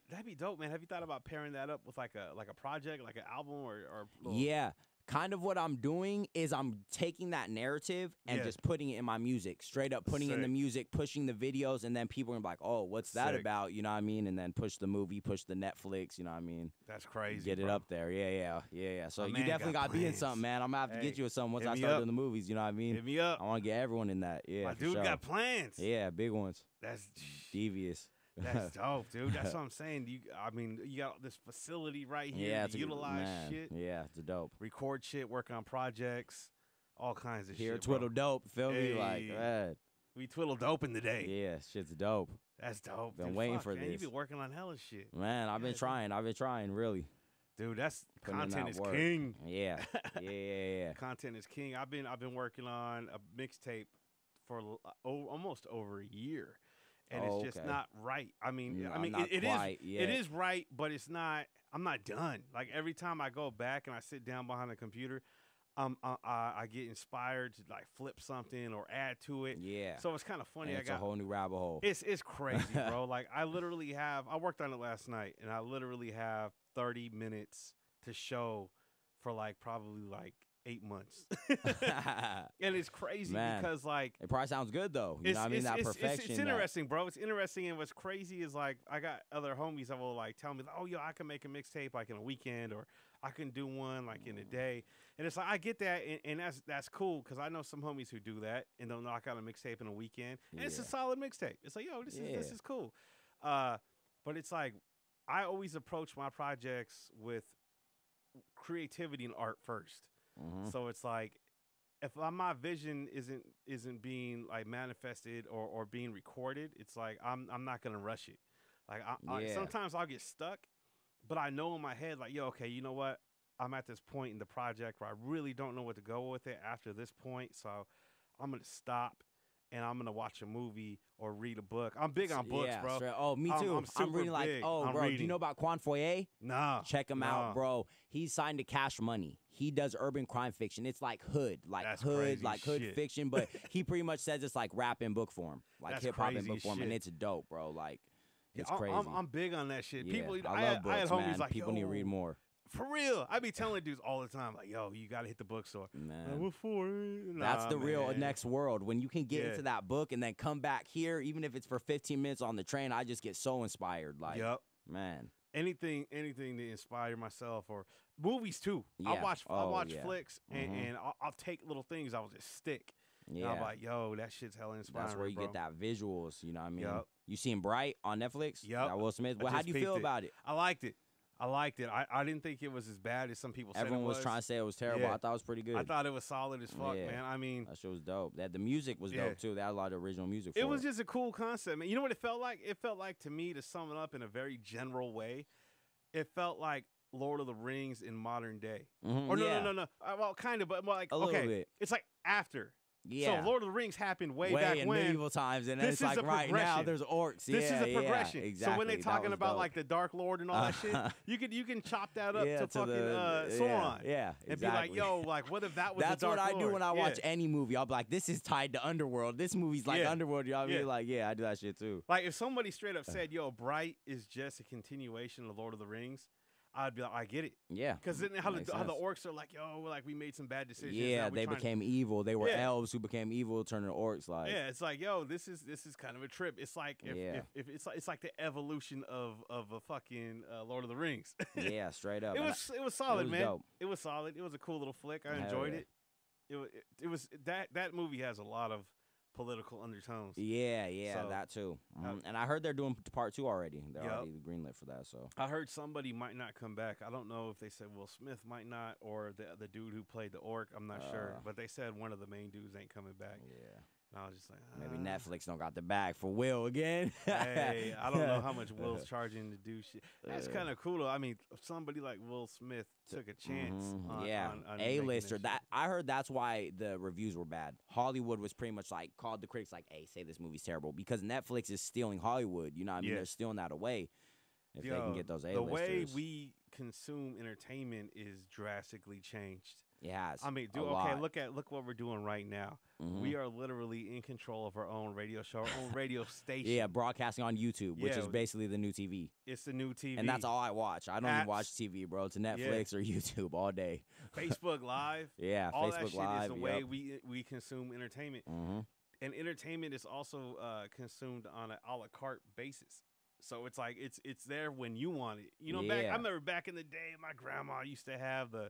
that'd be dope, man. Have you thought about pairing that up with like a project, like an album or Yeah. Kind of what I'm doing is I'm taking that narrative and just putting it in my music, straight up putting in the music, pushing the videos, and then people are like, oh, what's that about? You know what I mean? And then push the movie, push the Netflix, you know what I mean? That's crazy. Get it up there. Yeah. So you definitely got to be in something, man. I'm going to have to get you with something once I start doing the movies, you know what I mean? Hit me up. I want to get everyone in that. Yeah. My dude got plans. Yeah, big ones. That's Devious. That's dope, dude. That's what I'm saying. You got this facility right here to utilize shit. Yeah, it's dope. Record shit, work on projects, all kinds of shit. Here, Twiddle dope. Feel me? Like, man. We Twiddle dope in the day. Yeah, shit's dope. That's dope. Been waiting for this. You been working on hella shit. Man, I've been trying, really. Dude, that's content is work. king. Yeah. Yeah. Content is king. I've been working on a mixtape for almost over a year. And it's just not right. I mean, it is right, but it's not. I'm not done. Like every time I go back and I sit down behind the computer, I get inspired to like flip something or add to it. Yeah. So it's kind of funny. And it's a whole new rabbit hole. It's crazy, bro. Like I worked on it last night, and I literally have 30 minutes to show for like probably like 8 months. And it's crazy because like it probably sounds good though. You know what I mean? That perfection. It's interesting, bro. It's interesting, and what's crazy is like I got other homies that will like tell me, oh, yo, I can make a mixtape like in a weekend, or I can do one like in a day. And it's like I get that, and that's cool because I know some homies who do that and they'll knock out a mixtape in a weekend, and it's a solid mixtape. It's like, yo, this is cool. But it's like I always approach my projects with creativity and art first. So it's like if my vision isn't being like manifested or being recorded, it's like I'm not gonna rush it. Like sometimes I'll get stuck, but I know in my head like, yo, okay, you know what? I'm at this point in the project where I really don't know what to go with it after this point, so I'm gonna stop and I'm gonna watch a movie or read a book. I'm big on books, bro. Straight. Oh, me too. I'm reading like, big. bro, do you know about Quan Foyer? Nah. Check him out, bro. He's signed to Cash Money. He does urban crime fiction. It's like hood, That's crazy hood shit. fiction, but he pretty much says it's like rap in book form, like hip hop in crazy book form, and shit. it's dope, bro. Like, it's Yeah, crazy. I'm big on that shit. Yeah, People, I love books, I had homies man. like, People need to yo, read more. For real, I be telling dudes all the time, like, yo, you gotta hit the bookstore. Man, what for? Nah, that's the real man. next world. When you can get into that book and then come back here, even if it's for 15 minutes on the train, I just get so inspired. Like, man. Anything to inspire myself, or movies too. Yeah. I watch yeah. flicks and I'll take little things. I will just stick. Yeah, and I'm like, yo, that shit's hella inspiring. That's where you bro. get that visuals. You know what I mean? Yep. You seen Bright on Netflix? Yep. That Will Smith. Well, how do you feel about it? I liked it. I didn't think it was as bad as some people said. Everyone it was trying to say it was terrible. Yeah. I thought it was pretty good. I thought it was solid as fuck, Yeah. man. I mean, that shit was dope. The music was dope too. They had a lot of original music. For it was just a cool concept, man. You know what it felt like? It felt like, to me, to sum it up in a very general way, it felt like Lord of the Rings in modern day. Or no. Well, kind of, but like, a little bit. It's like after. Yeah. So Lord of the Rings happened way back in when. medieval times, and then This it's is like a right now there's orcs. This is a progression. Exactly. So when they talking about dope. like the Dark Lord and all that shit, you can chop that up to fucking Sauron. Yeah, and be like, yo, like what if that was That's the Dark what I Lord? do when I watch any movie. I'll be like, this is tied to Underworld. This movie's like Underworld. You know what I mean? Like, I do that shit too. Like if somebody straight up said, yo, Bright is just a continuation of Lord of the Rings, I'd be like, I get it. Yeah. Because then how the orcs are like, yo, like we made some bad decisions. Yeah, they became evil. They were elves who became evil, turning to orcs. Like, yeah, it's like, yo, this is kind of a trip. It's like if it's like the evolution of a fucking Lord of the Rings. Yeah, straight up. It was solid, man. Dope. It was solid. It was a cool little flick. I enjoyed it. It was that movie has a lot of political undertones. Yeah, So, that too. And I heard they're doing part 2 already. They're already greenlit for that. So I heard somebody might not come back. I don't know if they said Will Smith might not, or the dude who played the orc. I'm not sure, but they said one of the main dudes ain't coming back. Yeah. And I was just like, maybe Netflix don't got the bag for Will again. Hey, I don't know how much Will's charging to do shit. That's kind of cool though. I mean, somebody like Will Smith took a chance. On A-lister. That I heard that's why the reviews were bad. Hollywood was pretty much like called the critics like, "Hey, say this movie's terrible," because Netflix is stealing Hollywood. You know what I mean? They're stealing that away. If they can get those A-listers. The way we consume entertainment is drastically changed. It has. I mean, look what we're doing right now. We are literally in control of our own radio show, our own radio station. Yeah, broadcasting on YouTube, which is basically the new TV. It's the new TV. And that's all I watch. I don't even watch TV, bro. It's Netflix or YouTube all day. Facebook Live. Yeah, all Facebook that shit Live. is the way we consume entertainment. And entertainment is also consumed on an a la carte basis. So it's like it's there when you want it. You know, I remember back in the day, my grandma used to have the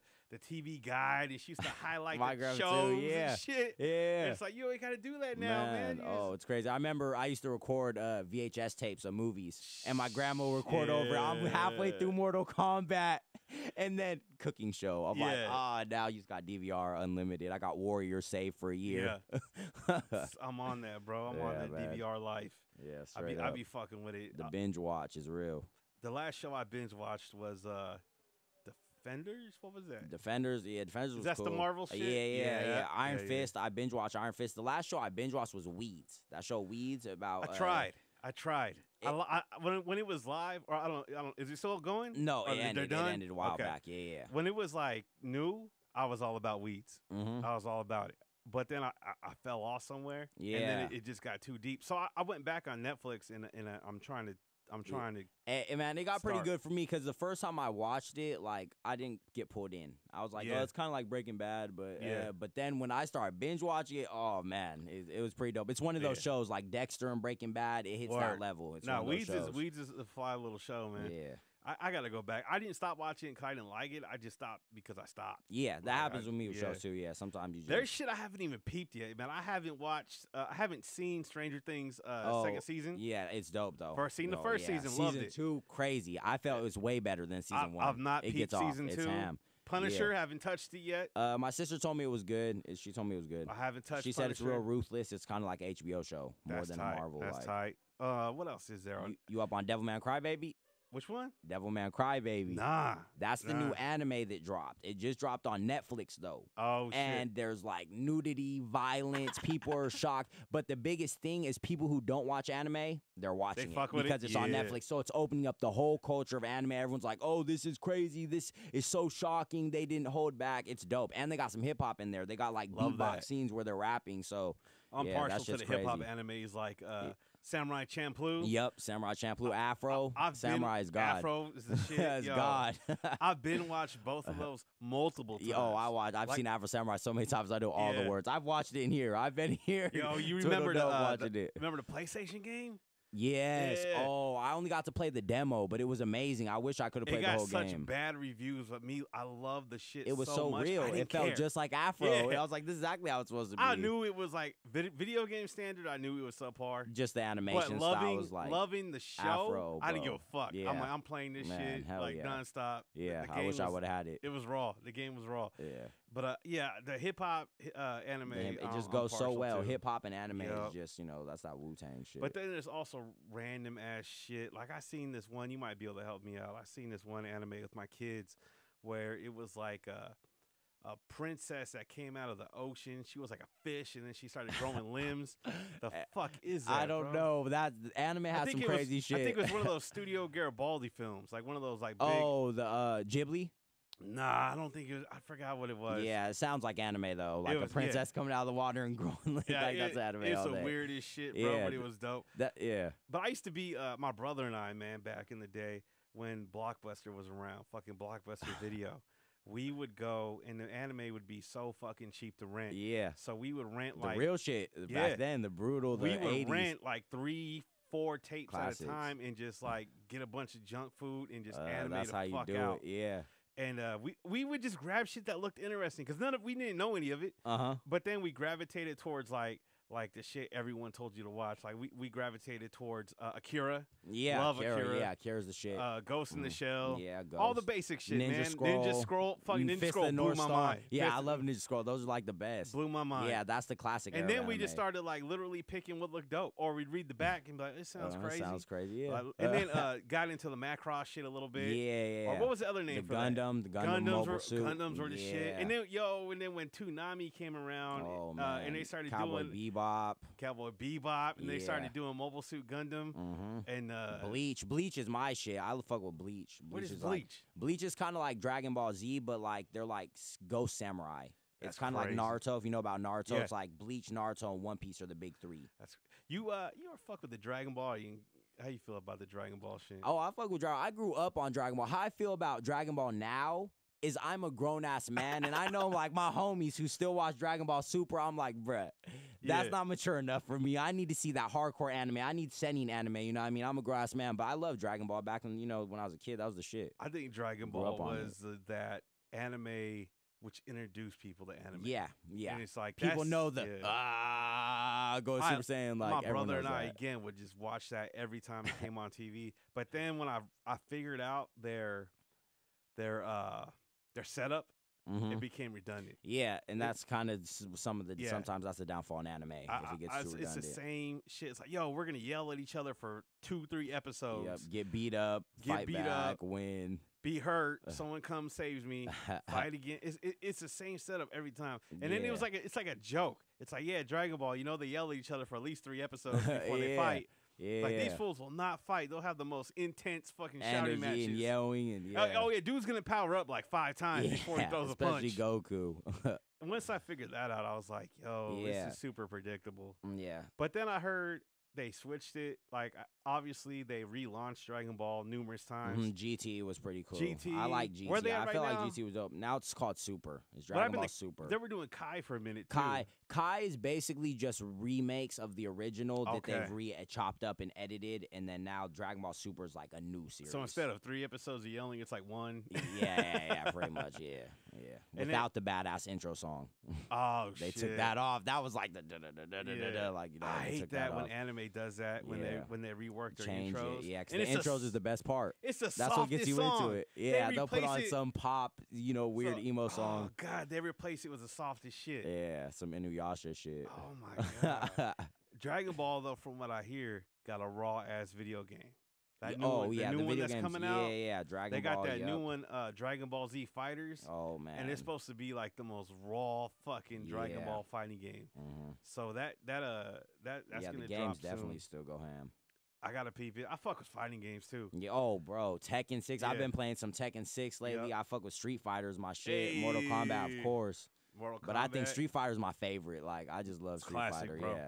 TV guide, and she used to highlight the shows and shit. Yeah. And it's like, you ain't got to do that now, man. Oh, it's crazy. I remember I used to record VHS tapes of movies, and my grandma would record over. I'm halfway through Mortal Kombat, and then cooking show. I'm like, now you just got DVR unlimited. I got Warrior saved for a year. Yeah. I'm on that, bro. I'm on that DVR life. Yeah, I be fucking with it. The binge watch is real. The last show I binge watched was Defenders. What was that? Defenders. Yeah, Defenders was That's cool. the Marvel shit. Yeah. Iron Fist. I binge watched Iron Fist. The last show I binge watched was Weeds. That show Weeds about. I tried. When it was live, or I don't. Is it still going? No, or it ended a while back. Yeah. When it was like new, I was all about weeds. I was all about it. But then I fell off somewhere. Yeah. And then it just got too deep. So I went back on Netflix and I'm trying to. And man, it got pretty good for me because the first time I watched it, like I didn't get pulled in. I was like, oh, it's kind of like Breaking Bad, but but then when I started binge watching it, oh man, it was pretty dope. It's one of those shows like Dexter and Breaking Bad. It hits that level. It's Weeds is a fly little show, man. Yeah. I got to go back. I didn't stop watching it because I didn't like it. I just stopped because I stopped. Yeah, that happens with me with shows too. Yeah, sometimes you just... There's shit I haven't even peeped yet, man. I haven't watched, I haven't seen Stranger Things second season. Yeah, it's dope though. The first season, loved it. Season 2, crazy. I felt it was way better than season 1. I've not peeped season 2. It's ham. Punisher, haven't touched it yet. My sister told me it was good. She told me it was good. I haven't touched. She said it's real ruthless. It's kind of like an HBO show more than a Marvel. That's tight. What else is there? You up on Devilman Crybaby? Which one? Devilman Crybaby. Nah. That's the new anime that dropped. It just dropped on Netflix, though. Oh, shit. And there's, like, nudity, violence. People are shocked. But the biggest thing is people who don't watch anime, they're watching it because it's on Netflix. So it's opening up the whole culture of anime. Everyone's like, oh, this is crazy. This is so shocking. They didn't hold back. It's dope. And they got some hip-hop in there. They got, like, beatbox scenes where they're rapping. So, I'm partial to the hip-hop animes like... Samurai Champloo. Yep, Samurai Champloo. Afro. Samurai is God. Afro is the shit. It's God. I've been watched both of those multiple times. I've seen Afro Samurai so many times I know all the words. I've watched it in here. I've been here. Yo, you remember remember the PlayStation game? Yes. Yeah. Oh, I only got to play the demo, but it was amazing. I wish I could have played the whole game. It got such bad reviews, but I love the shit. It was so much. real. It felt just like Afro. Yeah. I was like, this is exactly how it's supposed to be. I knew it was like video game standard. I knew it was subpar. Just the animation style was like loving the show. Afro, I didn't give a fuck. Yeah. I'm like, I'm playing this shit like nonstop. Yeah, I wish I would have had it. It was raw. The game was raw. Yeah. But the hip hop anime, it just goes so well. Hip hop and anime is just that's that Wu-Tang shit. But then there's also random ass shit. Like I seen this one. You might be able to help me out. I seen this one anime with my kids where it was like a princess that came out of the ocean. She was like a fish, and then she started growing limbs. The fuck is that? I don't know. That anime has some crazy shit. I think it was one of those Studio Garibaldi films, like one of those like big. Oh, the Ghibli. Nah, I don't think it was. I forgot what it was. Yeah, it sounds like anime though, like a princess coming out of the water and growing. Like that's anime. It's all the day. weirdest shit, bro. But it was dope. Yeah. But I used to be my brother and I, man, back in the day when Blockbuster was around, fucking Blockbuster Video. We would go, and the anime would be so fucking cheap to rent. Yeah. So we would rent the real shit back then, the brutal. We would 80s. rent like 3-4 tapes at a time and just like get a bunch of junk food and just animate that's the how you fuck do out. it. Yeah. And we would just grab shit that looked interesting because we didn't know any of it. But then we gravitated towards like the shit everyone told you to watch. Like we gravitated towards Akira. Yeah, love Akira. Yeah, Akira's the shit. Ghost in the Shell. Yeah, Ghost. All the basic shit, Ninja man. Scroll. Ninja Scroll. Fucking Ninja Fist Scroll of blew North my Star. mind. Yeah, I love Ninja Scroll. Those are like the best. Blew my mind. Yeah, that's the classic. And then era we anime. just started like literally picking what looked dope, or we'd read the back and be like, "This sounds crazy." Sounds crazy. Yeah. And then got into the Macross shit a little bit. Yeah. Or what was the other name the for Gundam, that? The Gundam mobile suit. Gundams were the shit. And then when Toonami came around, and they started doing Cowboy Bebop, and they started doing Mobile Suit Gundam, and Bleach. Bleach is my shit. I fuck with Bleach. What is Bleach? Bleach? Bleach is kind of like Dragon Ball Z, but like they're like Ghost Samurai. It's kind of like Naruto. If you know about Naruto, it's like Bleach, Naruto, and One Piece are the big three. You ever fuck with the Dragon Ball? How you feel about the Dragon Ball shit? Oh, I fuck with Dragon. I grew up on Dragon Ball. How I feel about Dragon Ball now is I'm a grown-ass man, and I know, like, my homies who still watch Dragon Ball Super, I'm like, bruh, that's not mature enough for me. I need to see that hardcore anime. I need Senin anime, you know what I mean? I'm a grown-ass man, but I love Dragon Ball back when, when I was a kid. That was the shit. I think Dragon Ball was that anime which introduced people to anime. Yeah. And it's like, people know the, go Super Saiyan, like, my brother and I, that. again, would just watch that every time it came on TV. But then when I figured out their setup, it became redundant. Yeah, and that's kind of some of the sometimes that's the downfall in anime if it gets too redundant. It's the same shit. It's like, yo, we're gonna yell at each other for 2-3 episodes. Yep. Get beat up, fight back, win. Be hurt. Someone comes, saves me. Fight again. It's the same setup every time. And then it's like a joke. It's like, Dragon Ball. They yell at each other for at least 3 episodes before they fight. Yeah. Like, these fools will not fight. They'll have the most intense fucking shouting matches. And yelling and yeah. Oh, yeah, dude's going to power up like 5 times before he throws a punch. Especially Goku. And once I figured that out, I was like, yo, this is super predictable. Yeah. But then I heard they switched it. Like, obviously, they relaunched Dragon Ball numerous times. GT was pretty cool. GT. I like GT. Where they at I feel right like now? GT was dope. Now it's called Super. It's Dragon Ball Super. They were doing Kai for a minute, too. Kai is basically just remakes of the original that they've chopped up and edited, and then now Dragon Ball Super is like a new series. So instead of 3 episodes of yelling, it's like 1? Yeah, pretty much, yeah. Without the badass intro song. Oh, they shit. took that off. That was like the da-da-da-da-da-da-da, like, you know, I hate took that when off. anime does that, when they rework their Change intros. it, yeah, because the intros is the best part. It's the That's what gets you song. into it. Yeah, they'll put on it. some pop, you know, weird emo song. Oh, God, they replace it with the softest shit. Yeah, some Inuyasha shit. Oh, my God. Dragon Ball, though, from what I hear, got a raw-ass video game. That new one, the new one that's coming out. Yeah, Dragon Ball. They got that new one, Dragon Ball Z Fighters. Oh, man. And it's supposed to be like the most raw fucking Dragon Ball fighting game. So that's gonna the drop games definitely soon. still go ham. I gotta peep it. I fuck with fighting games too. Yeah, oh, bro, Tekken 6. I've been playing some Tekken 6 lately. I fuck with Street Fighters, my shit. Mortal Kombat, of course. But I think Street Fighter is my favorite. Like, I just love Street Fighter. Bro. Yeah.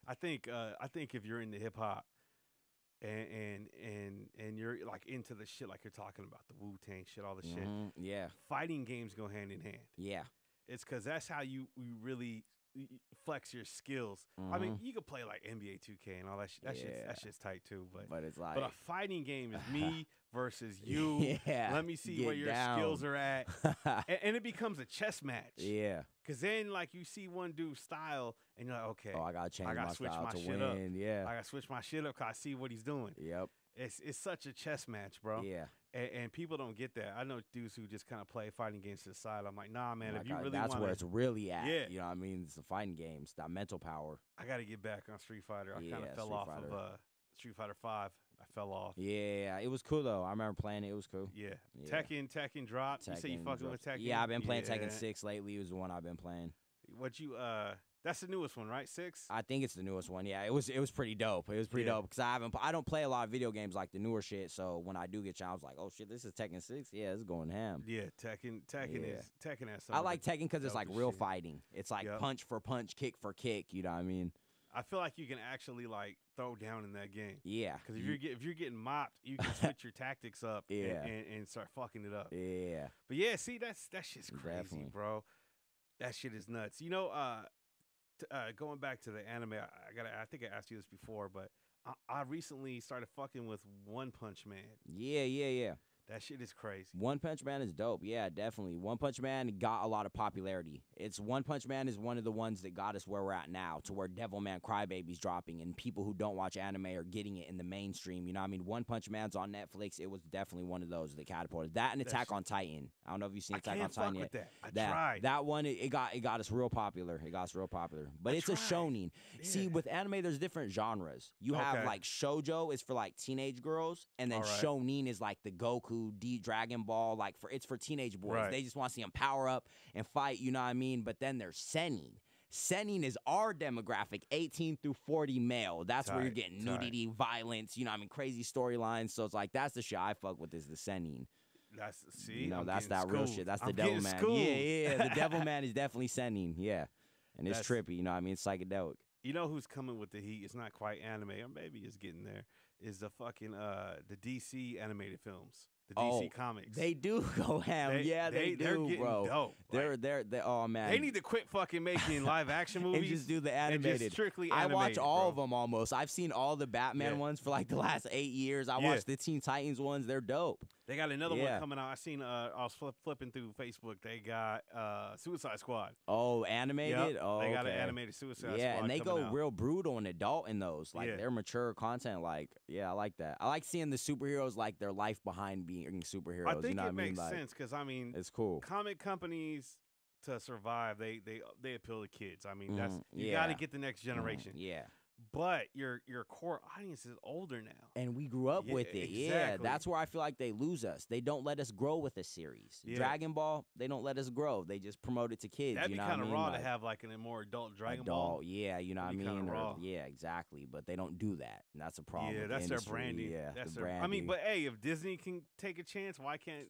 I think if you're into hip hop and you're like into the shit like you're talking about, the Wu-Tang shit, all the shit. Yeah. Fighting games go hand in hand. Yeah. It's because that's how you really flex your skills. I mean, you could play like NBA 2K and all that shit. That shit's tight too. But it's like, but a fighting game is me versus you. Yeah. Let me see where your skills are at, and it becomes a chess match. Yeah. Because then, like, you see one dude's style, and you're like, okay, I gotta change my switch style my to shit win. up. Yeah. I gotta switch my shit up because I see what he's doing. Yep. It's such a chess match, bro. Yeah. And people don't get that. I know dudes who just kind of play fighting games to the side. I'm like, nah, man. Like, if you really that's want, where it's really at. Yeah. You know what I mean? It's the fighting games, that mental power. I got to get back on Street Fighter. I kind of fell Street off Fighter. of Street Fighter 5. I fell off. Yeah, it was cool though. I remember playing it. It was cool. Yeah. Tekken dropped. You say you fucking with Tekken? Yeah, I've been playing Tekken 6 lately. It was the one I've been playing. That's the newest one, right? 6? I think it's the newest one. Yeah, it was pretty dope. It was pretty dope because I don't play a lot of video games like the newer shit. So when I do get challenged, like, oh shit, this is Tekken 6. Yeah, it's going ham. Yeah, Tekken has some. I like Tekken because it's like real shit. fighting. It's like punch for punch, kick for kick. You know what I mean? I feel like you can actually like throw down in that game. Yeah. Because if you're getting mopped, you can switch your tactics up. And start fucking it up. Yeah. But yeah, see, that shit's crazy, Definitely. bro. That shit is nuts. You know, going back to the anime, I think I asked you this before, but I recently started fucking with One Punch Man. Yeah. That shit is crazy. One Punch Man is dope. Yeah, definitely. One Punch Man got a lot of popularity. One Punch Man is one of the ones that got us where we're at now, to where Devilman Crybaby's dropping, and people who don't watch anime are getting it in the mainstream. You know what I mean? One Punch Man's on Netflix. It was definitely one of those that catapulted. That and Attack on Titan. I don't know if you've seen Attack on Titan yet. I tried. That one, it got us real popular. But it's a shonen. Yeah. See, with anime, there's different genres. You have like shoujo is for like teenage girls, and then shonen is like the Goku, Dragon Ball, like it's for teenage boys. They just want to see them power up and fight, you know what I mean? But then there's seinen. Seinen is our demographic, 18 through 40 male. That's where you're getting nudity, violence, you know what I mean, crazy storylines. So it's like, that's the shit I fuck with, is the seinen. That's that's that real shit. That's the Devilman. Yeah. The Devilman is definitely seinen. Yeah. And it's trippy, you know what I mean? It's psychedelic. You know who's coming with the heat? It's not quite anime, or maybe it's getting there. Is the fucking the DC animated films, the DC comics? They do go ham. They do, they're getting bro. Dope. They're oh man. They need to quit fucking making live action movies and just do the animated. Just strictly I animated, watch all of them almost. I've seen all the Batman ones for like the last 8 years. I watched the Teen Titans ones. They're dope. They got another one coming out. I seen. I was flipping through Facebook. They got Suicide Squad. Oh, animated. Yep. Oh, they got an animated Suicide Squad. Yeah, and they go out. real brutal and adult in those. Like they're mature content. Like, I like that. I like seeing the superheroes, like their life behind being superheroes. I think you know it what makes I mean? sense because I mean, it's cool. Comic companies, to survive, they appeal to kids. I mean, that's you got to get the next generation. Yeah. but your core audience is older now. And we grew up with it. Exactly. Yeah, that's where I feel like they lose us. They don't let us grow with a series. Dragon Ball, they don't let us grow. They just promote it to kids. That'd be kind of raw to have like a more adult Dragon Ball. Yeah, you know what I mean? Raw. Yeah, exactly. But they don't do that. And that's a problem. Yeah, with that's the their industry. branding. Yeah, that's the their. branding. I mean, but hey, if Disney can take a chance, why can't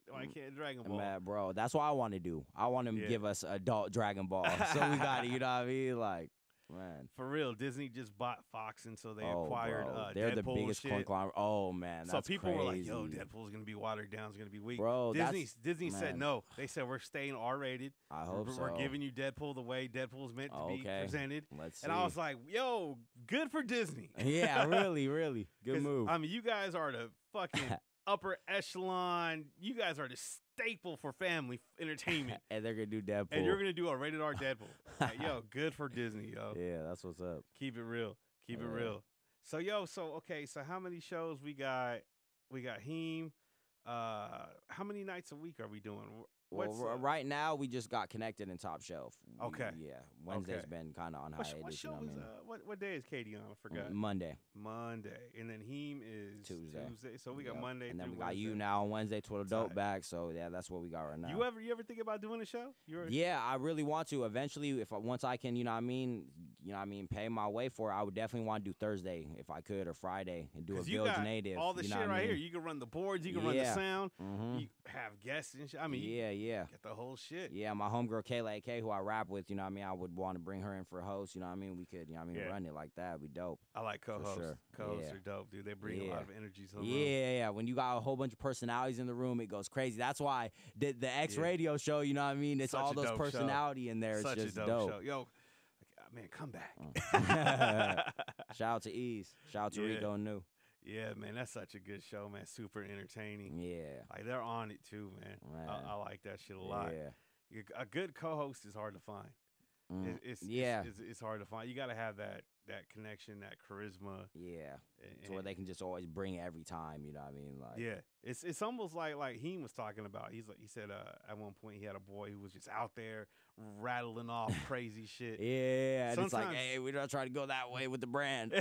Dragon Ball? Man, bro, that's what I want to do. I want them to give us adult Dragon Ball. So we got it. You know what I mean? Like. Man, for real, Disney just bought Fox, and so they acquired they're Deadpool the biggest conglomerate. Oh man, so that's people crazy. were like, "Yo, Deadpool's gonna be watered down. It's gonna be weak." Bro, Disney said no. They said we're staying R-rated. I hope so. We're giving you Deadpool the way Deadpool's meant to be presented. Let's see. And I was like, "Yo, good for Disney." Yeah, really, really good move. I mean, you guys are the fucking upper echelon. You guys are the staple for family entertainment. And they're gonna do Deadpool. And you're gonna do a rated R Deadpool. Like, yo, good for Disney, yo. Yeah, that's what's up. Keep it real. Keep it real. So so how many shows we got? We got Heem. How many nights a week are we doing? Right now we just got Connected and Top Shelf. Okay. Yeah, Wednesday's been kind of on hiatus. What show is what day is Katie on? I forgot. Monday. And then Heem is Tuesday. So we got Monday. And then we got Wednesday. you now on Wednesday. Twiddle Dope back. So yeah, that's what we got right now. You ever think about doing a show? Yeah, I really want to. Eventually, once I can, pay my way for it, I would definitely want to do Thursday if I could, or Friday, and do a Village Native. All the shit right here. You can run the boards. You can run the sound. You have guests and shit. I mean, yeah. Get the whole shit. Yeah, my homegirl Kayla AK, who I rap with, I would want to bring her in for a host. We could, run it like that. It'd be dope. I like co-hosts. Sure. Co-hosts are dope, dude. They bring a lot of energy to the room. Yeah. When you got a whole bunch of personalities in the room, it goes crazy. That's why the X Radio show, it's Such all a those dope personality show. in there. Such it's just a dope show. Yo, man, come back. Shout out to Ease. Shout out to Rico and New. Yeah, man, that's such a good show, man. Super entertaining. Yeah. Like, they're on it, too, man. I like that shit a lot. Yeah. A good co-host is hard to find. It's hard to find. You got to have that connection, that charisma. Yeah. To where they can just always bring it every time, you know what I mean? Like, yeah. It's almost like he was talking about. He said at one point he had a boy who was just out there rattling off crazy shit. Yeah. And it's like, hey, we're not trying to go that way with the brand.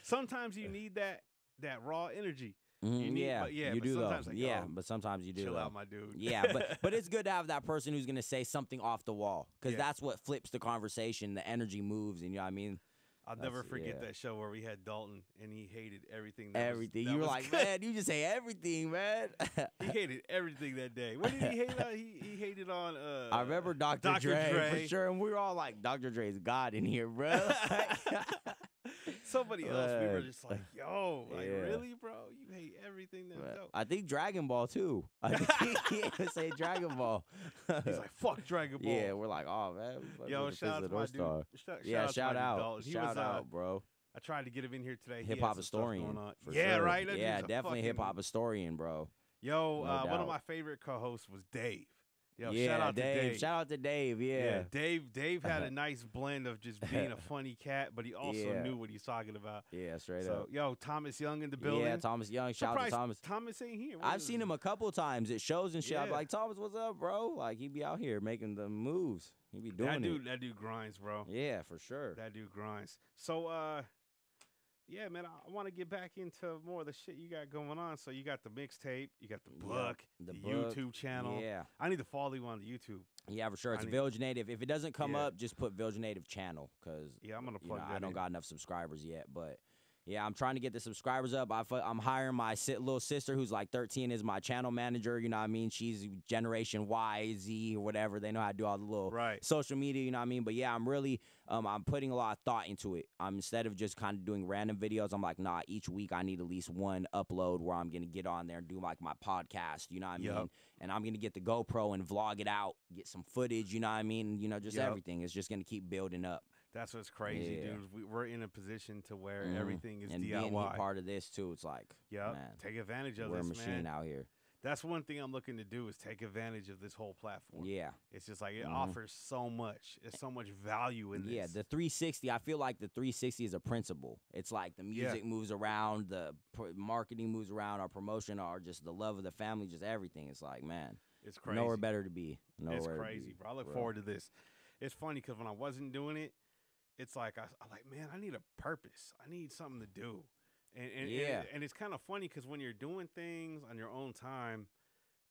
Sometimes you need that raw energy. You do though. But sometimes you do. Chill out, my dude. Yeah, but it's good to have that person who's gonna say something off the wall, because that's what flips the conversation. The energy moves, and you know what I mean. I'll never forget that show where we had Dalton and he hated everything. You were like, man, you just say everything, man. He hated everything that day. What did he hate on? He hated on. I remember Dr. Dre for sure, and we were all like, Dr. Dre's God in here, bro. Somebody else, we were just like, yo, really, bro? You hate everything that's dope. I think Dragon Ball, too. I think he would say Dragon Ball. He's like, fuck Dragon Ball. Yeah, we're like, oh, man. Yo, shout out to my dude. Shout out. Shout out, bro. I tried to get him in here today. Hip-hop historian. For sure. Right? Yeah, definitely hip-hop historian, bro. Yo, one of my favorite co-hosts was Dave. Yo, yeah, shout out to Dave. Shout out to Dave. Yeah. Dave had a nice blend of just being a funny cat, but he also knew what he's talking about. Yeah, straight up. Yo, Thomas Young in the building. Yeah, Thomas Young. Shout out to Thomas. Thomas ain't here. I've seen him a couple times at shows and shit. I'm like, Thomas, what's up, bro? Like, he be out here making the moves. He be doing it. That dude grinds, bro. Yeah, for sure. That dude grinds. So, yeah, man, I want to get back into more of the shit you got going on. So you got the mixtape, you got the book, the YouTube channel. Yeah. I need to follow you on the YouTube. Yeah, for sure. It's Village Native. If it doesn't come up, just put Village Native channel, because I'm gonna plug that I don't in. got enough subscribers yet, but yeah, I'm trying to get the subscribers up. I'm hiring my little sister who's like 13 is my channel manager. You know what I mean? She's Generation Y, Z, or whatever. They know how to do all the little social media. You know what I mean? But yeah, I'm really I'm putting a lot of thought into it. Instead of just kind of doing random videos, I'm like, nah, each week I need at least one upload where I'm gonna get on there and do like my podcast. You know what I mean? And I'm gonna get the GoPro and vlog it out, get some footage. You know what I mean? You know, just everything. It's just gonna keep building up. That's what's crazy, dude. We're in a position to where everything is and DIY. Being part of this too, it's like, man, take advantage of we're this, a machine man. out here. That's one thing I'm looking to do is take advantage of this whole platform. Yeah, it's just like it offers so much. There's so much value in this. Yeah, the 360. I feel like the 360 is a principle. It's like the music moves around, the marketing moves around, our promotion, or just the love of the family, just everything. It's like, man, it's crazy. Nowhere better to be. It's crazy, bro. I look forward to this. It's funny because when I wasn't doing it, it's like I like, man, I need a purpose. I need something to do. And and it's kind of funny because when you're doing things on your own time,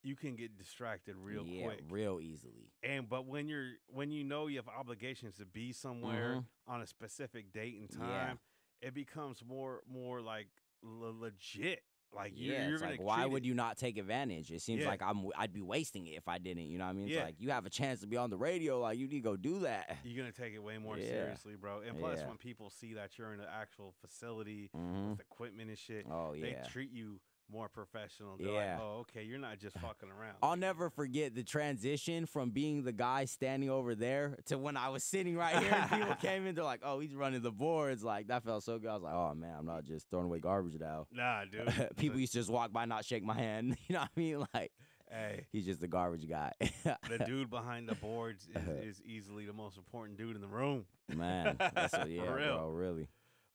you can get distracted real quick, real easily. But when you know you have obligations to be somewhere on a specific date and time, it becomes more like legit. Like you're it's gonna like, why would you not take advantage? It seems like I'd be wasting it if I didn't. You know what I mean? It's like you have a chance to be on the radio. Like you need to go do that. You're gonna take it way more seriously, bro. And plus, when people see that you're in an actual facility with equipment and shit, they treat you more professional. They're like, oh, okay, you're not just fucking around. I'll never forget the transition from being the guy standing over there to when I was sitting right here and people came in. They're like, oh, he's running the boards. Like, that felt so good. I was like, oh, man, I'm not just throwing away garbage now. Nah, dude. People used to just walk by, not shake my hand. You know what I mean? Like, hey, he's just the garbage guy. The dude behind the boards is easily the most important dude in the room. Man, that's what, for real. Bro, really.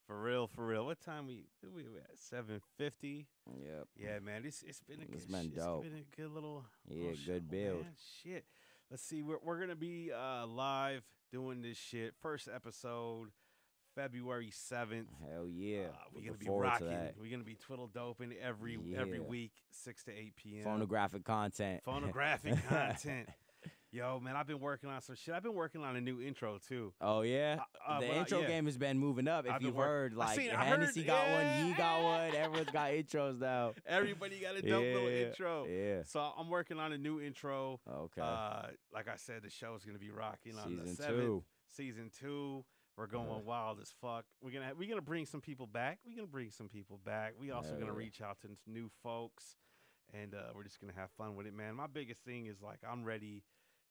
For real. What time we at? 7:50. Yep. Yeah, man. It's been a good. It's been dope. It's been a good little. Yeah, little good show, build. Man. Shit. Let's see. We're gonna be live doing this shit. First episode, February 7th. Hell yeah. We're gonna be rocking. We're gonna be Twiddle doping every week, 6 to 8 p.m. Phonographic content. Yo, man, I've been working on some shit. I've been working on a new intro, too. Oh, yeah? The intro game has been moving up. If you've heard, like, Hennessy got one, Yee got one. Everyone's got intros now. Everybody got a dope little intro. Yeah. So I'm working on a new intro. Okay. Like I said, the show is going to be rocking on Season the 7th. 2. Season 2. We're going wild as fuck. We're gonna bring some people back. We also gonna reach out to some new folks, and we're just gonna have fun with it, man. My biggest thing is, like, I'm ready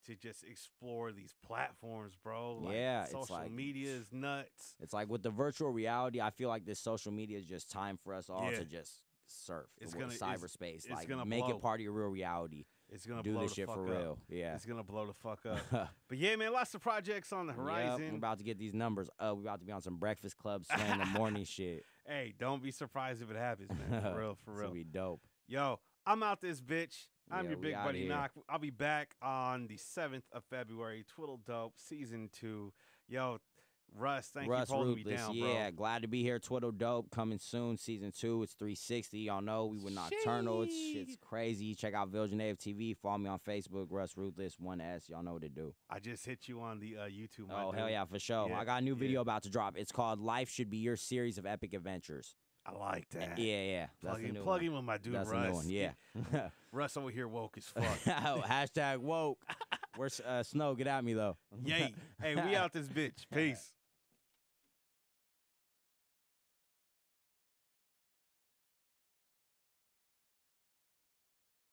to just explore these platforms, bro. Like, social media is nuts. It's like with the virtual reality, I feel like this social media is just time for us all to just surf cyberspace. Like, make it part of your real reality. It's gonna do blow this the shit fuck for up. real. Yeah, it's gonna blow the fuck up. But yeah, man, lots of projects on the horizon. Yep, we're about to get these numbers up. We're about to be on some Breakfast Club swing in the morning shit. Hey, don't be surprised if it happens, man. For real. It's gonna be dope. Yo, I'm out this bitch. I'm your big buddy here. Knock. I'll be back on the 7th of February. Twiddle Dope Season 2. Yo, Russ, thank you for holding me down, bro. Yeah, glad to be here. Twiddle Dope coming soon. Season 2. It's 360. Y'all know we were Nocturnal. Shit's crazy. Check out Virgin Native TV. Follow me on Facebook. Russ Ruthless 1S. Y'all know what to do. I just hit you on the YouTube. Oh, hell yeah, for sure. Yeah, I got a new video about to drop. It's called Life Should Be Your Series of Epic Adventures. I like that. Yeah. Plug in with my dude That's Russ. The new one. Yeah. Russ over here woke as fuck. Hashtag woke. Where's Snow? Get at me, though. Yay. Hey, we out this bitch. Peace.